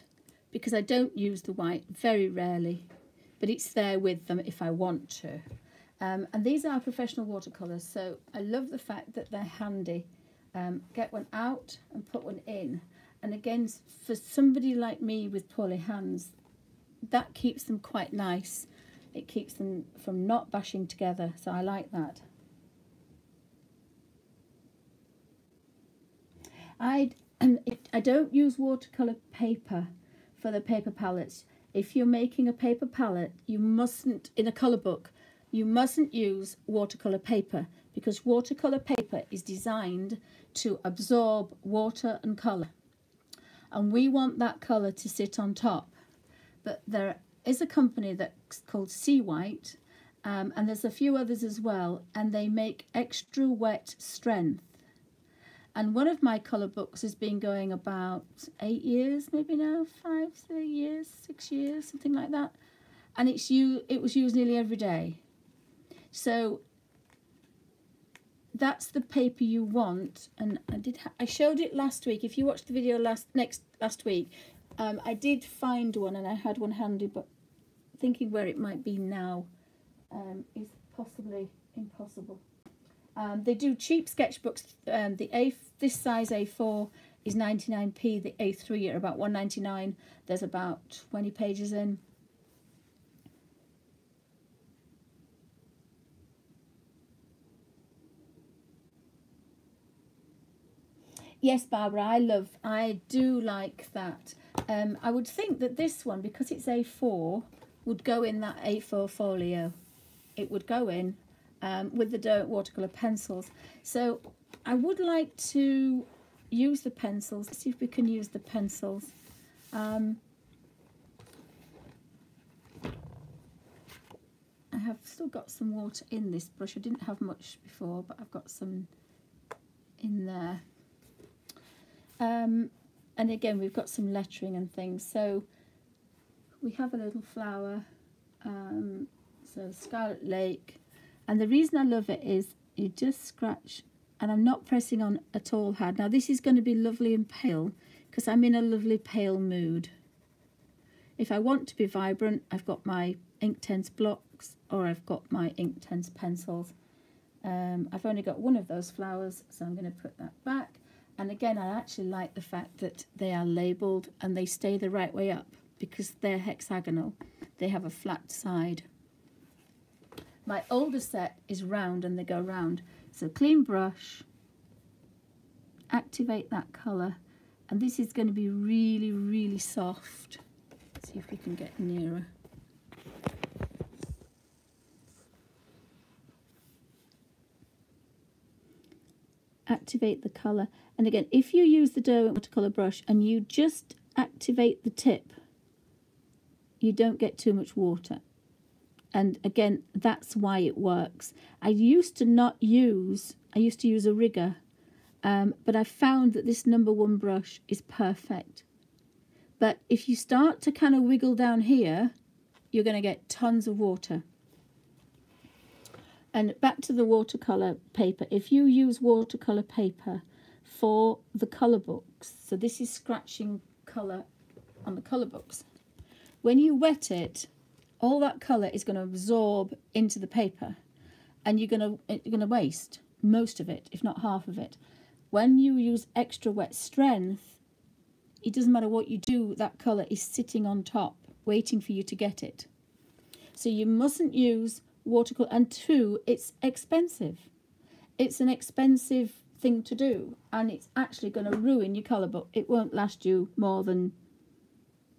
because I don't use the white, very rarely, but it's there with them if I want to. And these are professional watercolours, so I love the fact that they're handy. Get one out and put one in. And again, for somebody like me with poorly hands, that keeps them quite nice. It keeps them from not bashing together, so I like that. I don't use watercolour paper for the paper palettes. If you're making a paper palette, you mustn't, in a colour book, you mustn't use watercolour paper, because watercolour paper is designed to absorb water and colour. And we want that colour to sit on top. but there is a company that's called Sea White, and there's a few others as well, and they make extra wet strength. And one of my colour books has been going about 8 years, maybe now, 6 years, something like that. And it was used nearly every day. So that's the paper you want. And I showed it last week. If you watched the video last week, I did find one, and I had one handy, but thinking where it might be now is possibly impossible. They do cheap sketchbooks. This size A4 is 99p. The A3 are about 1.99. There's about 20 pages in. Yes, Barbara, I do like that. I would think that this one, because it's A4, would go in that A4 folio. It would go in with the watercolor pencils. So I would like to use the pencils. Let's see if we can use the pencils. I have still got some water in this brush. I didn't have much before, but I've got some in there. And again, we've got some lettering and things. So we have a little flower, so Scarlet Lake. And the reason I love it is you just scratch, and I'm not pressing on at all hard. Now this is going to be lovely and pale because I'm in a lovely pale mood. If I want to be vibrant, I've got my Inktense blocks, or I've got my Inktense pencils. I've only got one of those flowers, so I'm going to put that back. And again, I actually like the fact that they are labelled and they stay the right way up because they're hexagonal. They have a flat side. My older set is round and they go round. So clean brush, activate that colour, and this is going to be really, really soft. Let's see if we can get nearer. Activate the colour, and again, if you use the Derwent watercolour brush and you just activate the tip, you don't get too much water. And again, that's why it works. I used to use a rigger, but I found that this #1 brush is perfect. But if you start to kind of wiggle down here, you're going to get tons of water. And back to the watercolour paper. If you use watercolour paper for the colour books, so this is scratching colour on the colour books, when you wet it, all that colour is going to absorb into the paper, and you're going to waste most of it, if not half of it. When you use extra wet strength, it doesn't matter what you do, that colour is sitting on top, waiting for you to get it. So you mustn't use watercolor. And 2, it's expensive. It's an expensive thing to do, and it's actually going to ruin your colour book. It won't last you more than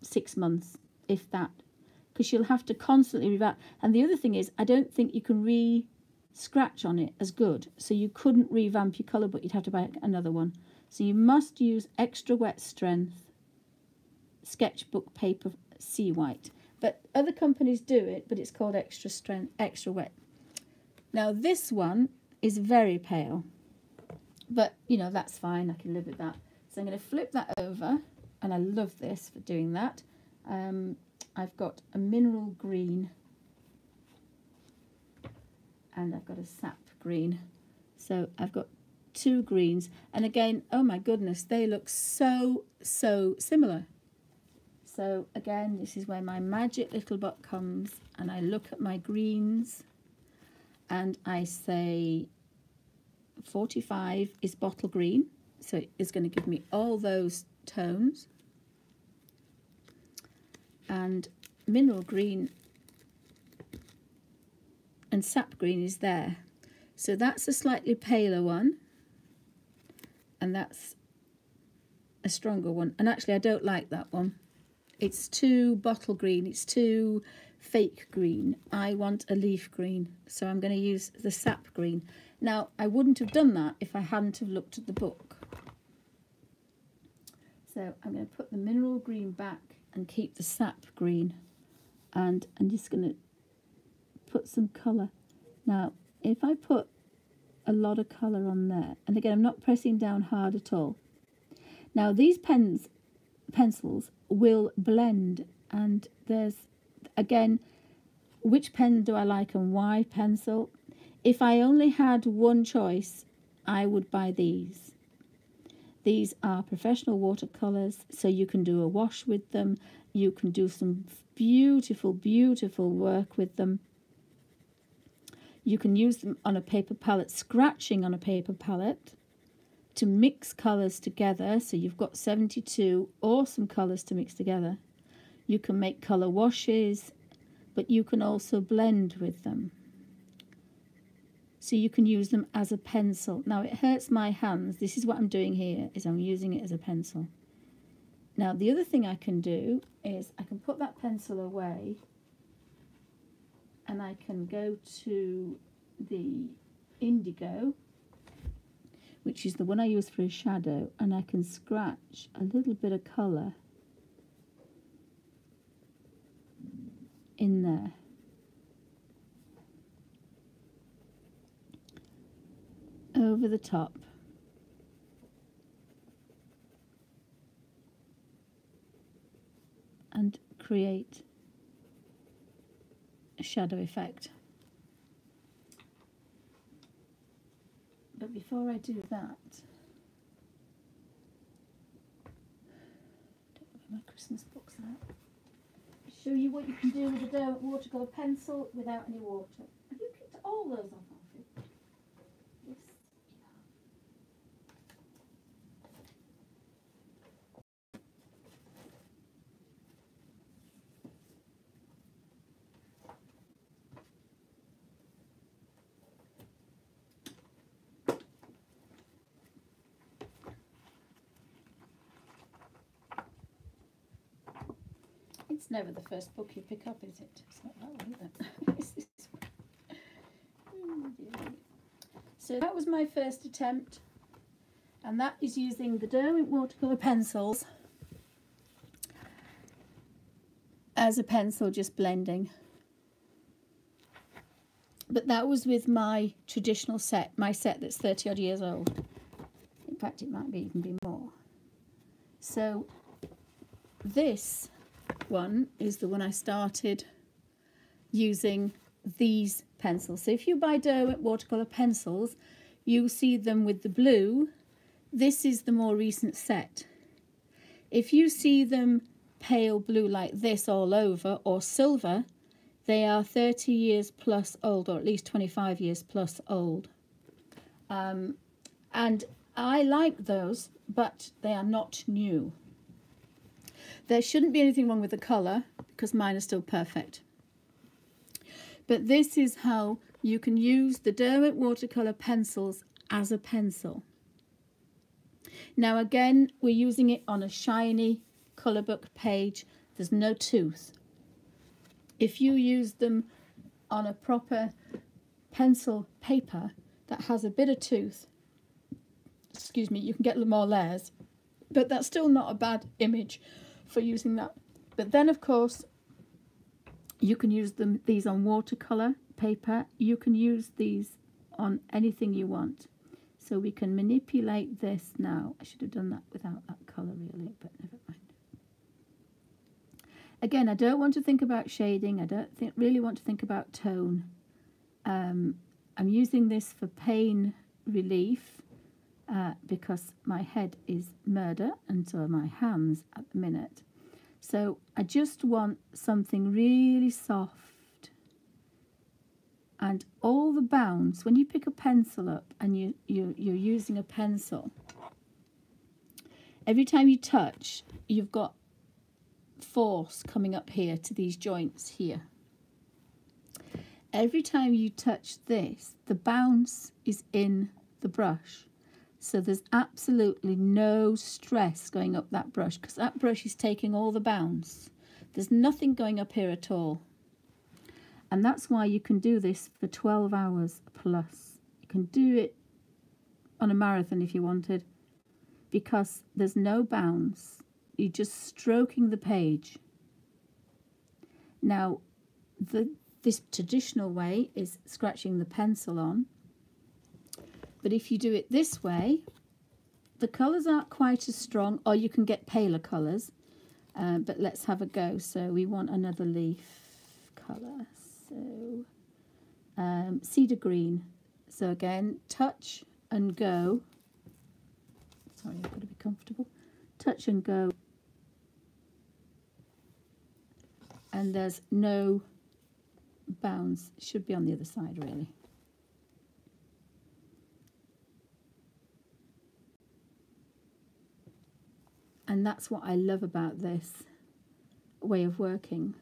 6 months, if that, because you'll have to constantly revamp. And the other thing is, I don't think you can re-scratch on it as good, so you couldn't revamp your colour book. You'd have to buy another one. So you must use extra wet strength sketchbook paper, Sea White. But other companies do it, but it's called extra strength, extra wet. Now this one is very pale, but you know, that's fine. I can live with that. So I'm going to flip that over, and I love this for doing that. I've got a mineral green and I've got a sap green. So I've got 2 greens, and again, oh my goodness, they look so similar. So again, this is where my magic little book comes, and I look at my greens and I say 45 is bottle green, so it is going to give me all those tones, and mineral green and sap green is there. So that's a slightly paler one, and that's a stronger one. And actually I don't like that one. It's too bottle green, it's too fake green. I want a leaf green, so I'm going to use the sap green. Now, I wouldn't have done that if I hadn't have looked at the book. So I'm going to put the mineral green back, and keep the sap green. And I'm just going to put some colour. Now, if I put a lot of colour on there, and again, I'm not pressing down hard at all. Now, these pencils will blend, and there's, again, which pen do I like and why pencil? If I only had one choice, I would buy these. These are professional watercolours, so you can do a wash with them. You can do some beautiful, beautiful work with them. You can use them on a paper palette, scratching on a paper palette to mix colours together. So you've got 72 awesome colours to mix together. You can make colour washes, but you can also blend with them. So you can use them as a pencil. Now it hurts my hands. This is what I'm doing here, is I'm using it as a pencil. Now the other thing I can do is I can put that pencil away and I can go to the indigo, which is the one I use for a shadow, and I can scratch a little bit of colour in there. Over the top. And create a shadow effect. But before I do that, I don't have my Christmas books out. Show you what you can do with a watercolour pencil without any water. Have you picked all those off, Alfie? Yes. It's never the first book you pick up, is it? It's not that one, is it? It's this one. Oh dear. So that was my first attempt, and that is using the Derwent watercolour pencils as a pencil, just blending. But that was with my traditional set, my set that's 30 odd years old. In fact, it might even be more. So this one is the one I started using these pencils. So if you buy Derwent watercolour pencils, you see them with the blue. This is the more recent set. If you see them pale blue like this all over, or silver, they are 30 years plus old, or at least 25 years plus old. And I like those, but they are not new. There shouldn't be anything wrong with the colour, because mine are still perfect. But this is how you can use the Derwent watercolour pencils as a pencil. Now again, we're using it on a shiny colour book page. There's no tooth. If you use them on a proper pencil paper that has a bit of tooth, excuse me, you can get more layers, but that's still not a bad image for using that. But then of course you can use these on watercolour paper. You can use these on anything you want. So we can manipulate this now. I should have done that without that colour really, but never mind. Again, I don't want to think about shading. I don't really want to think about tone. I'm using this for pain relief because my head is murder and so are my hands at the minute. So I just want something really soft. And all the bounds, when you pick a pencil up and you're using a pencil, every time you touch, you've got force coming up here to these joints here. Every time you touch this, the bounce is in the brush. So there's absolutely no stress going up that brush, because that brush is taking all the bounce. There's nothing going up here at all. And that's why you can do this for 12 hours plus. You can do it on a marathon if you wanted, because there's no bounce. You're just stroking the page. Now, this traditional way is scratching the pencil on, but if you do it this way, the colours aren't quite as strong, or you can get paler colours, but let's have a go. So we want another leaf colour, so cedar green. So again, touch and go. Sorry, I've got to be comfortable. Touch and go. And there's no bounds. It should be on the other side, really. And that's what I love about this way of working.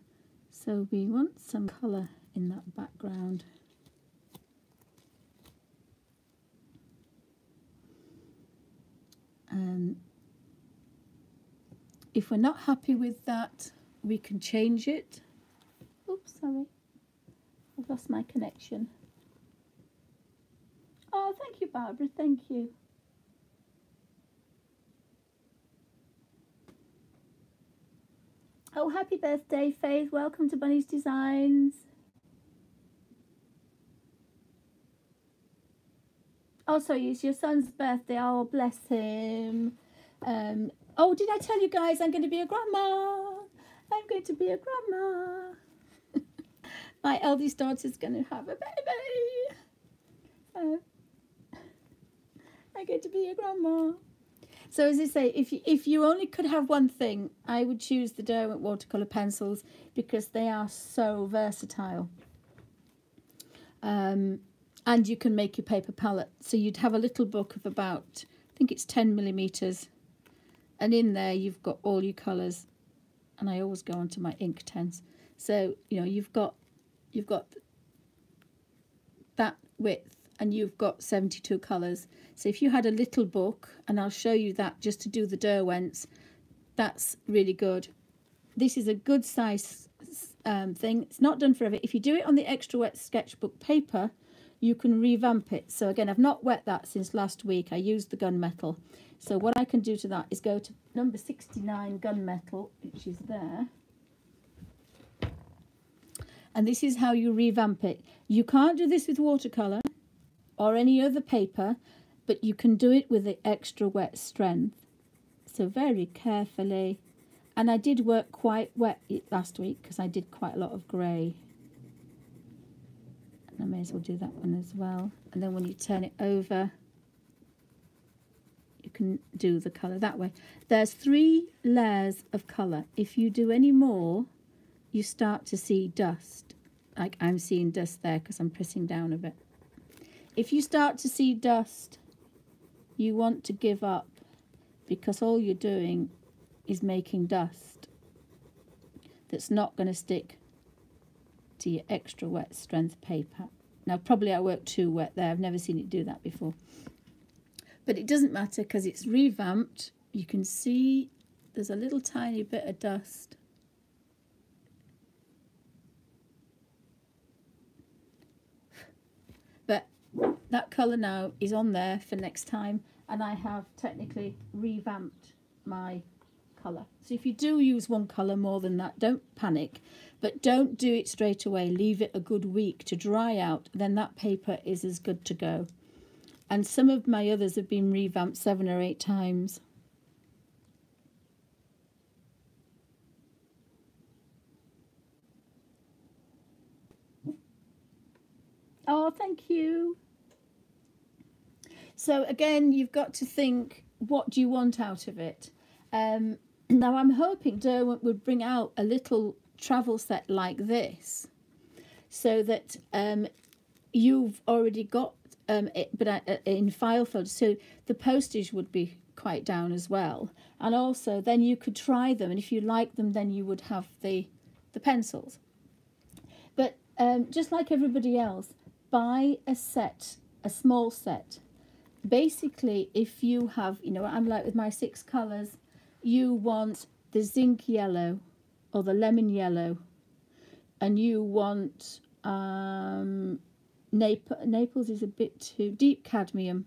So we want some colour in that background. If we're not happy with that, we can change it. Oops, sorry. I've lost my connection. Oh, thank you, Barbara. Thank you. Oh, happy birthday, Faith. Welcome to Bunny's Designs. Oh, sorry, it's your son's birthday. Oh, bless him. Oh, did I tell you guys I'm going to be a grandma? I'm going to be a grandma. My eldest daughter's going to have a baby. I'm going to be a grandma. So as I say, if you only could have one thing, I would choose the Derwent watercolour pencils because they are so versatile. And you can make your paper palette. So you'd have a little book of about, I think it's 10 millimetres. And in there you've got all your colours. And I always go onto my Inktense. So, you know, you've got that width and you've got 72 colours. So if you had a little book, and I'll show you that just to do the Derwents, that's really good. This is a good size thing. It's not done forever. If you do it on the extra wet sketchbook paper, you can revamp it. So again, I've not wet that since last week. I used the gunmetal. So what I can do to that is go to number 69 gunmetal, which is there. And this is how you revamp it. You can't do this with watercolour or any other paper, but you can do it with the extra wet strength. So very carefully. And I did work quite wet last week because I did quite a lot of grey. And I may as well do that one as well. And then when you turn it over, you can do the colour that way. There's 3 layers of colour. If you do any more, you start to see dust. Like I'm seeing dust there because I'm pressing down a bit. If you start to see dust, you want to give up because all you're doing is making dust that's not going to stick to your extra wet strength paper. Now probably I worked too wet there. I've never seen it do that before. But it doesn't matter because it's revamped. You can see there's a little tiny bit of dust. But that colour now is on there for next time, and I have technically revamped my colour. So if you do use one colour more than that, don't panic, but don't do it straight away. Leave it a good week to dry out, then that paper is as good to go. And some of my others have been revamped 7 or 8 times. Oh, thank you. So again, you've got to think, what do you want out of it? Now I'm hoping Derwent would bring out a little travel set like this, so that you've already got it, but in file folder, so the postage would be quite down as well. And also then you could try them, and if you like them, then you would have the pencils. But just like everybody else, buy a set, a small set. Basically, if you have, you know, I'm like with my 6 colours, you want the zinc yellow or the lemon yellow, and you want Naples is a bit too deep cadmium,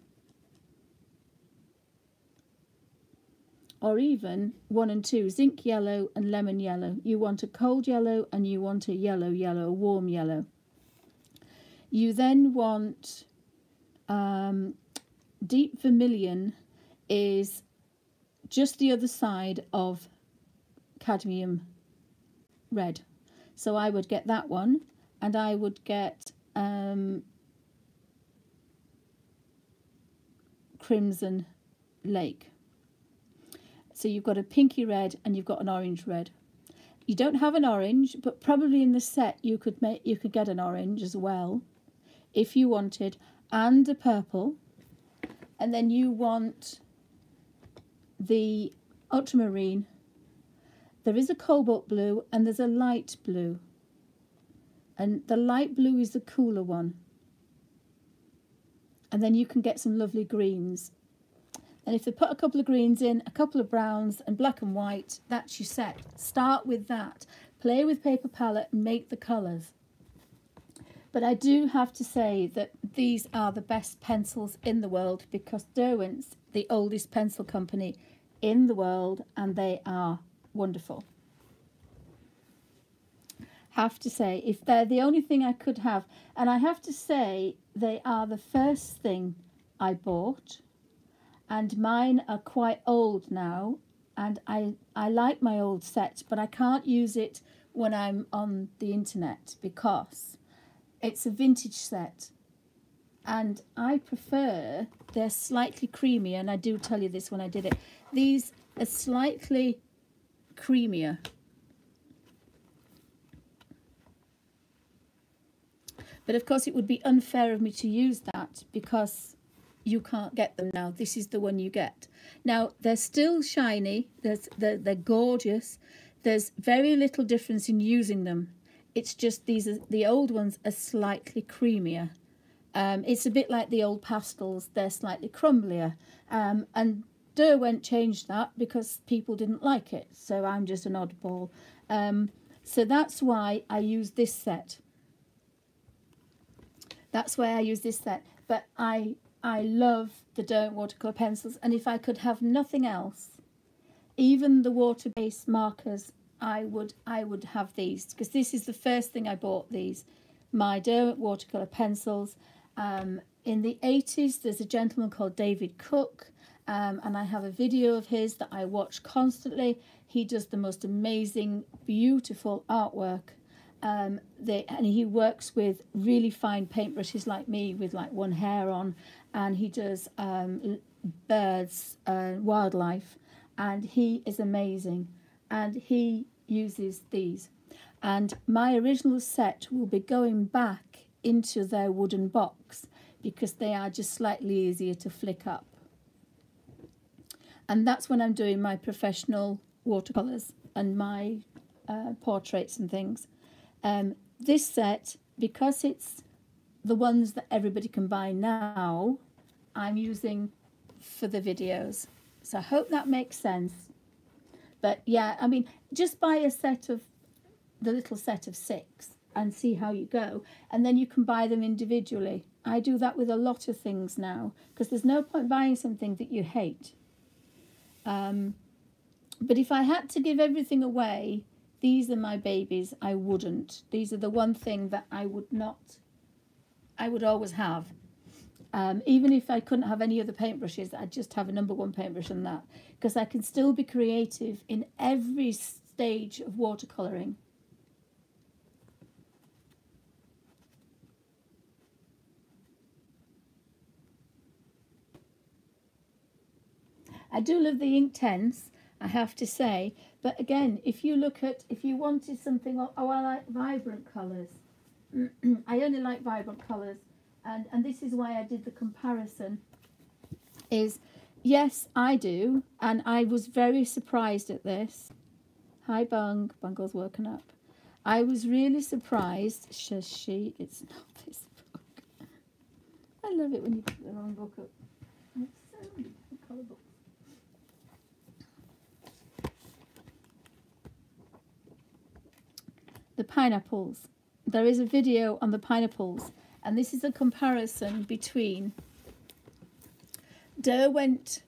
or even 1 and 2, zinc yellow and lemon yellow. You want a cold yellow and you want a yellow yellow, a warm yellow. You then want deep vermilion is just the other side of cadmium red. So I would get that one, and I would get crimson lake. So you've got a pinky red and you've got an orange red. You don't have an orange, but probably in the set you could get an orange as well if you wanted, and a purple. And then you want the ultramarine. There is a cobalt blue and there's a light blue. And the light blue is the cooler one. And then you can get some lovely greens. And if they put a couple of greens in, a couple of browns and black and white, that's your set. Start with that. Play with paper palette and make the colours. But I do have to say that these are the best pencils in the world, because Derwent's the oldest pencil company in the world, and they are wonderful. Have to say, if they're the only thing I could have, and I have to say they are the first thing I bought, and mine are quite old now, and I like my old set, but I can't use it when I'm on the internet because it's a vintage set, and I prefer, they're slightly creamy, and I do tell you this when I did it, these are slightly creamier. But of course it would be unfair of me to use that because you can't get them now. This is the one you get. Now, they're still shiny, they're gorgeous, there's very little difference in using them. It's just the old ones are slightly creamier. It's a bit like the old pastels, they're slightly crumblier. And Derwent changed that because people didn't like it, so I'm just an oddball. So that's why I use this set. That's why I use this set. But I love the Derwent watercolour pencils, and if I could have nothing else, even the water-based markers, I would have these, because this is the first thing I bought, these, my Derwent watercolour pencils. In the 80s, there's a gentleman called David Cook, and I have a video of his that I watch constantly. He does the most amazing, beautiful artwork. And he works with really fine paintbrushes like me, with like one hair on, and he does birds, wildlife, and he is amazing, and he uses these. And my original set will be going back into their wooden box because they are just slightly easier to flick up. And that's when I'm doing my professional watercolours and my portraits and things. This set, because it's the ones that everybody can buy now, I'm using for the videos. So I hope that makes sense. But yeah, I mean, just buy a set of, the little set of 6 and see how you go. And then you can buy them individually. I do that with a lot of things now, because there's no point buying something that you hate. But if I had to give everything away, these are my babies. I wouldn't. These are the one thing that I would not, I would always have. Even if I couldn't have any other paintbrushes, I'd just have a #1 paintbrush and that, because I can still be creative in every stage of watercolouring. I do love the Inktense, I have to say, but again, if you look at, if you wanted something, oh, I like vibrant colours. I only like vibrant colours, and this is why I did the comparison, is, yes, I do, and I was very surprised at this. Hi, Bungle's woken up. I was really surprised, says she, it's not this book. I love it when you put the wrong book up. I have so many colour books. The pineapples. There is a video on the pineapples, and this is a comparison between Derwent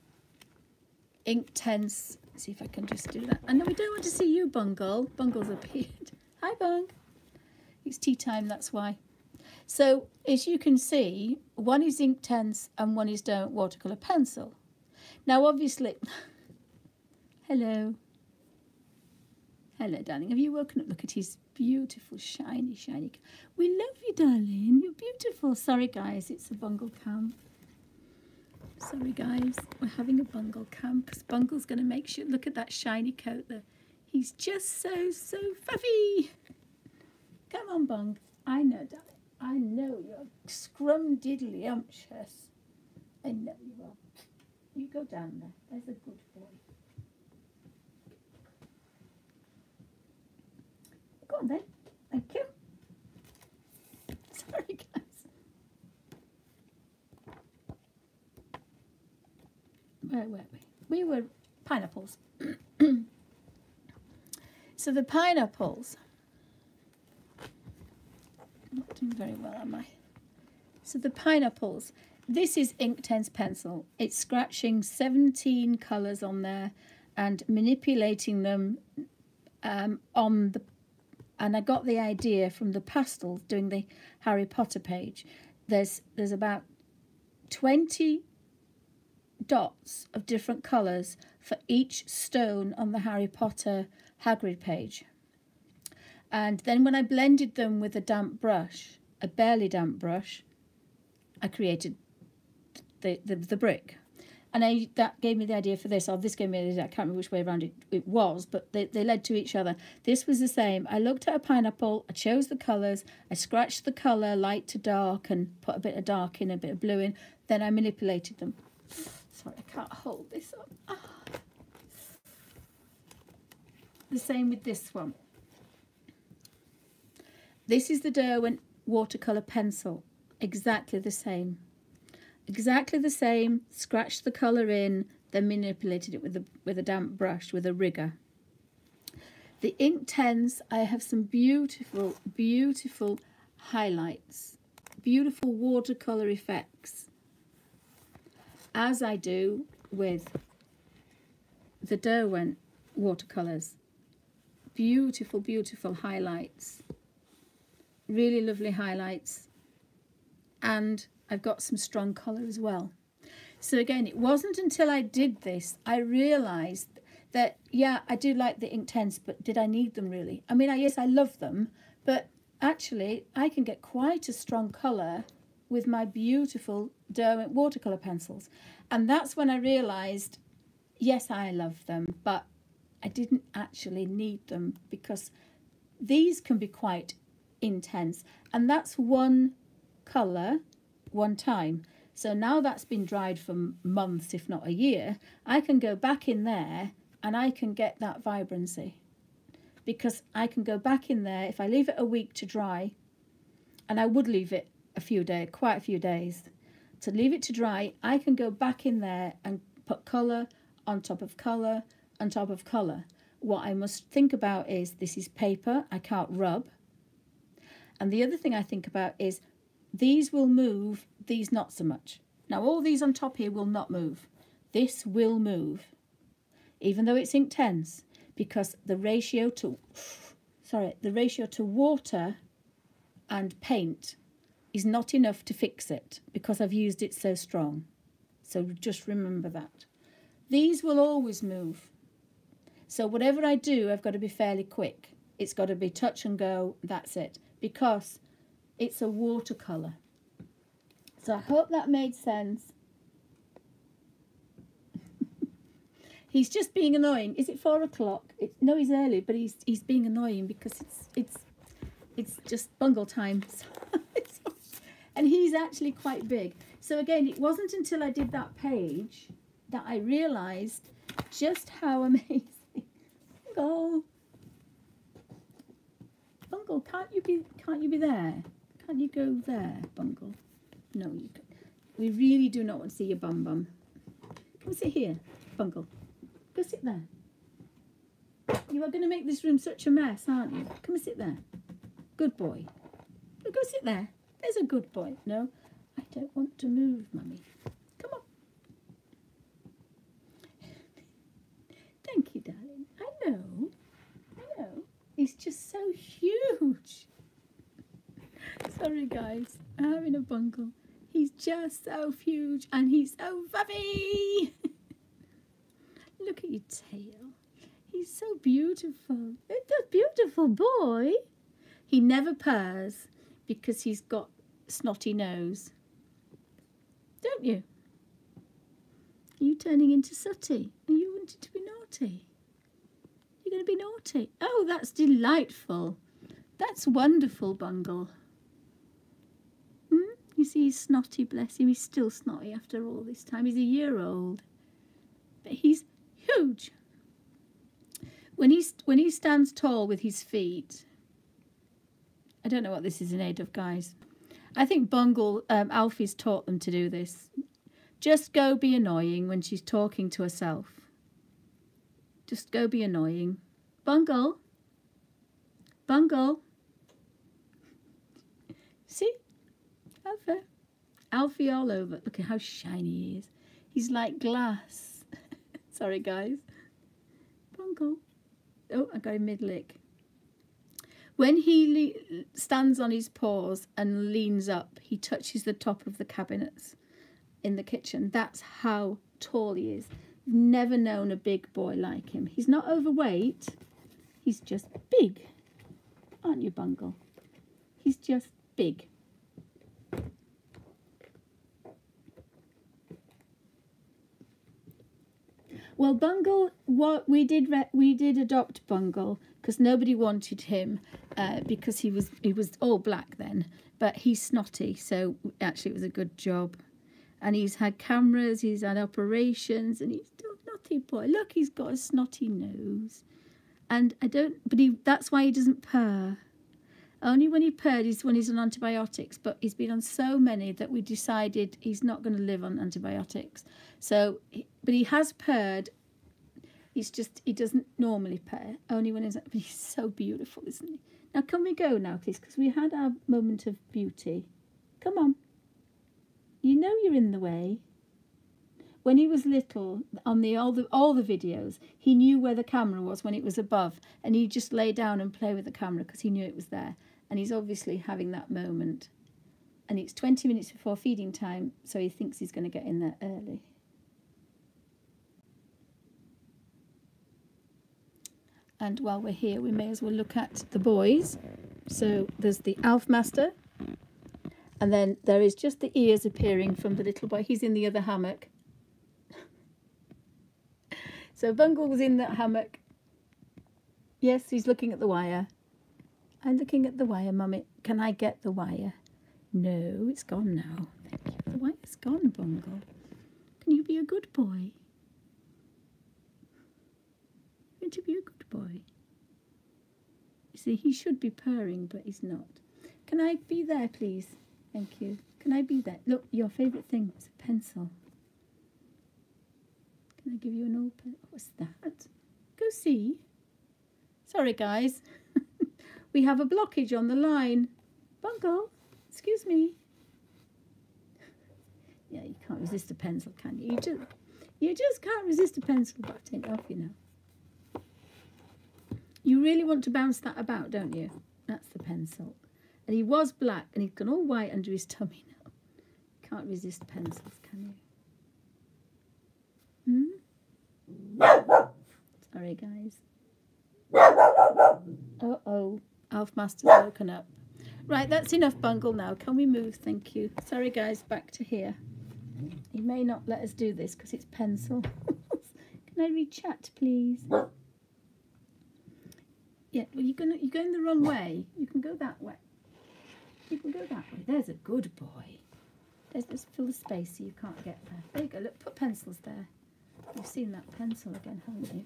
Inktense Let's see if I can just do that. I know we don't want to see you, Bungle. Bungle's appeared. Hi, Bung. It's tea time, that's why. So, as you can see, one is Inktense and one is Derwent watercolour pencil. Now, obviously... Hello. Hello, darling. Have you woken up? Look at his beautiful, shiny, shiny... We love you, darling. You're beautiful. Sorry, guys. It's a Bungle cam. Sorry, guys. We're having a Bungle cam because Bungle's going to make sure... Look at that shiny coat there. He's just so fluffy. Come on, Bung. I know, darling. I know you're scrum-diddly-umptious. I know you are. You go down there. There's a good boy. Go on then. Thank you. Sorry, guys. Where were we? We were pineapples. So the pineapples... Not doing very well, am I? So the pineapples. This is Inktense pencil. It's scratching 17 colours on there and manipulating them on the... And I got the idea from the pastels doing the Harry Potter page. There's about 20 dots of different colours for each stone on the Harry Potter Hagrid page. And then when I blended them with a damp brush, a barely damp brush, I created the brick. And that gave me the idea for this, or this gave me the idea, I can't remember which way around it was, but they led to each other. This was the same. I looked at a pineapple, I chose the colours, I scratched the colour light to dark and put a bit of dark in, a bit of blue in, then I manipulated them. Sorry, I can't hold this up. Ah. The same with this one. This is the Derwent watercolour pencil. Exactly the same. Exactly the same. Scratched the colour in, then manipulated it with a damp brush, with a rigger. The Inktense, I have some beautiful, beautiful highlights. Beautiful watercolour effects. As I do with the Derwent watercolours. Beautiful, beautiful highlights. Really lovely highlights. And I've got some strong colour as well. So again, it wasn't until I did this I realised that, yeah, I do like the Inktense, but did I need them really? I mean, yes, I love them, but actually I can get quite a strong colour with my beautiful Derwent watercolour pencils. And that's when I realised, yes, I love them, but I didn't actually need them because these can be quite intense. And that's one colour, one time. So now that's been dried for months, if not a year, I can go back in there and I can get that vibrancy. Because I can go back in there, if I leave it a week to dry, and I would leave it a few days, quite a few days, to leave it to dry, I can go back in there and put colour on top of colour on top of colour. What I must think about is this is paper, I can't rub. And the other thing I think about is these will move, these not so much. Now all these on top here will not move. This will move, even though it's Inktense, because the ratio to water and paint is not enough to fix it because I've used it so strong. So just remember that. These will always move. So whatever I do, I've got to be fairly quick. It's got to be touch and go, that's it. Because it's a watercolour. So I hope that made sense. He's just being annoying. Is it 4 o'clock? No, he's early, but he's being annoying because it's just bungle time. And he's actually quite big. So again, it wasn't until I did that page that I realised just how amazing. Bungle, Bungle, can't you be there? Can't you go there, Bungle? No, you can. We really do not want to see your bum bum. Come sit here, Bungle. Go sit there. You are going to make this room such a mess, aren't you? Come and sit there. Good boy. Go sit there. There's a good boy. No, I don't want to move, Mummy. Come on. Thank you. know. I know. He's just so huge. Sorry, guys. I'm having a bungle. He's just so huge and he's so fluffy. Look at your tail. He's so beautiful. It's a beautiful boy. He never purrs because he's got a snotty nose. Don't you? Are you turning into Sooty? Are you wanting to be naughty? You're going to be naughty? Oh, that's delightful. That's wonderful, Bungle. You see he's snotty, bless him. He's still snotty after all this time. He's a year old. But he's huge. When he stands tall with his feet, I don't know what this is in aid of, guys. I think Bungle, Alfie's taught them to do this. Just go be annoying when she's talking to herself. Just go be annoying. Bungle. Bungle. See? Alfie. Alfie all over. Look at how shiny he is. He's like glass. Sorry, guys. Bungle. Oh, I got a mid-lick. When he stands on his paws and leans up, he touches the top of the cabinets in the kitchen. That's how tall he is. Never known a big boy like him. He's not overweight. He's just big. Aren't you, Bungle? He's just big. Well, Bungle, we did adopt Bungle because nobody wanted him because he was all black then, but he's snotty, so actually it was a good job. And he's had cameras, he's had operations, and he's still a naughty boy. Look, he's got a snotty nose, and that's why he doesn't purr. Only when he purred is when he's on antibiotics, but he's been on so many that we decided he's not going to live on antibiotics. So, but he has purred. He's just, he doesn't normally purr, only when but he's so beautiful, isn't he? Now, can we go now, please? Because we had our moment of beauty. Come on. You know you're in the way. When he was little, on all the videos, he knew where the camera was when it was above, and he'd just lay down and play with the camera because he knew it was there. And he's obviously having that moment. And it's 20 minutes before feeding time, so he thinks he's going to get in there early. And while we're here, we may as well look at the boys. So there's the Alf Master, and then there is just the ears appearing from the little boy. He's in the other hammock. So Bungle was in that hammock. Yes, he's looking at the wire. I'm looking at the wire, Mummy. Can I get the wire? No, it's gone now. Thank you. The wire's gone, Bungle. Can you be a good boy? Going to be a good boy. You see, he should be purring, but he's not. Can I be there, please? Thank you. Can I be there? Look, your favourite thing is a pencil. Can I give you an old pen? What's that? Go see. Sorry, guys. We have a blockage on the line. Bungle, excuse me. Yeah, you can't resist a pencil, can you? You just can't resist a pencil, but I take it off you now. You really want to bounce that about, don't you? That's the pencil. And he was black, and he's gone all white under his tummy now. Can't resist pencils, can you? Sorry, guys. Uh-oh. Alf Master's woken up. Right, that's enough Bungle now. Can we move? Thank you. Sorry, guys, back to here. He may not let us do this because it's pencil. Can I re-chat, please? Yeah, well, you're going the wrong way. You can go that way. You can go that way. There's a good boy. Let's fill the space so you can't get there. There you go. Look, put pencils there. You've seen that pencil again, haven't you?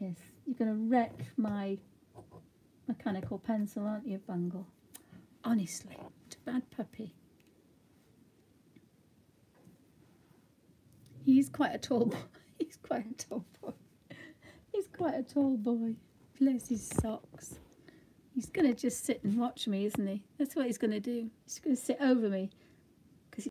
Yes, you're going to wreck my mechanical pencil, aren't you, Bungle? Honestly, what a bad puppy. He's quite a tall boy. He's quite a tall boy. He's quite a tall boy. Bless his socks. He's going to just sit and watch me, isn't he? That's what he's going to do. He's going to sit over me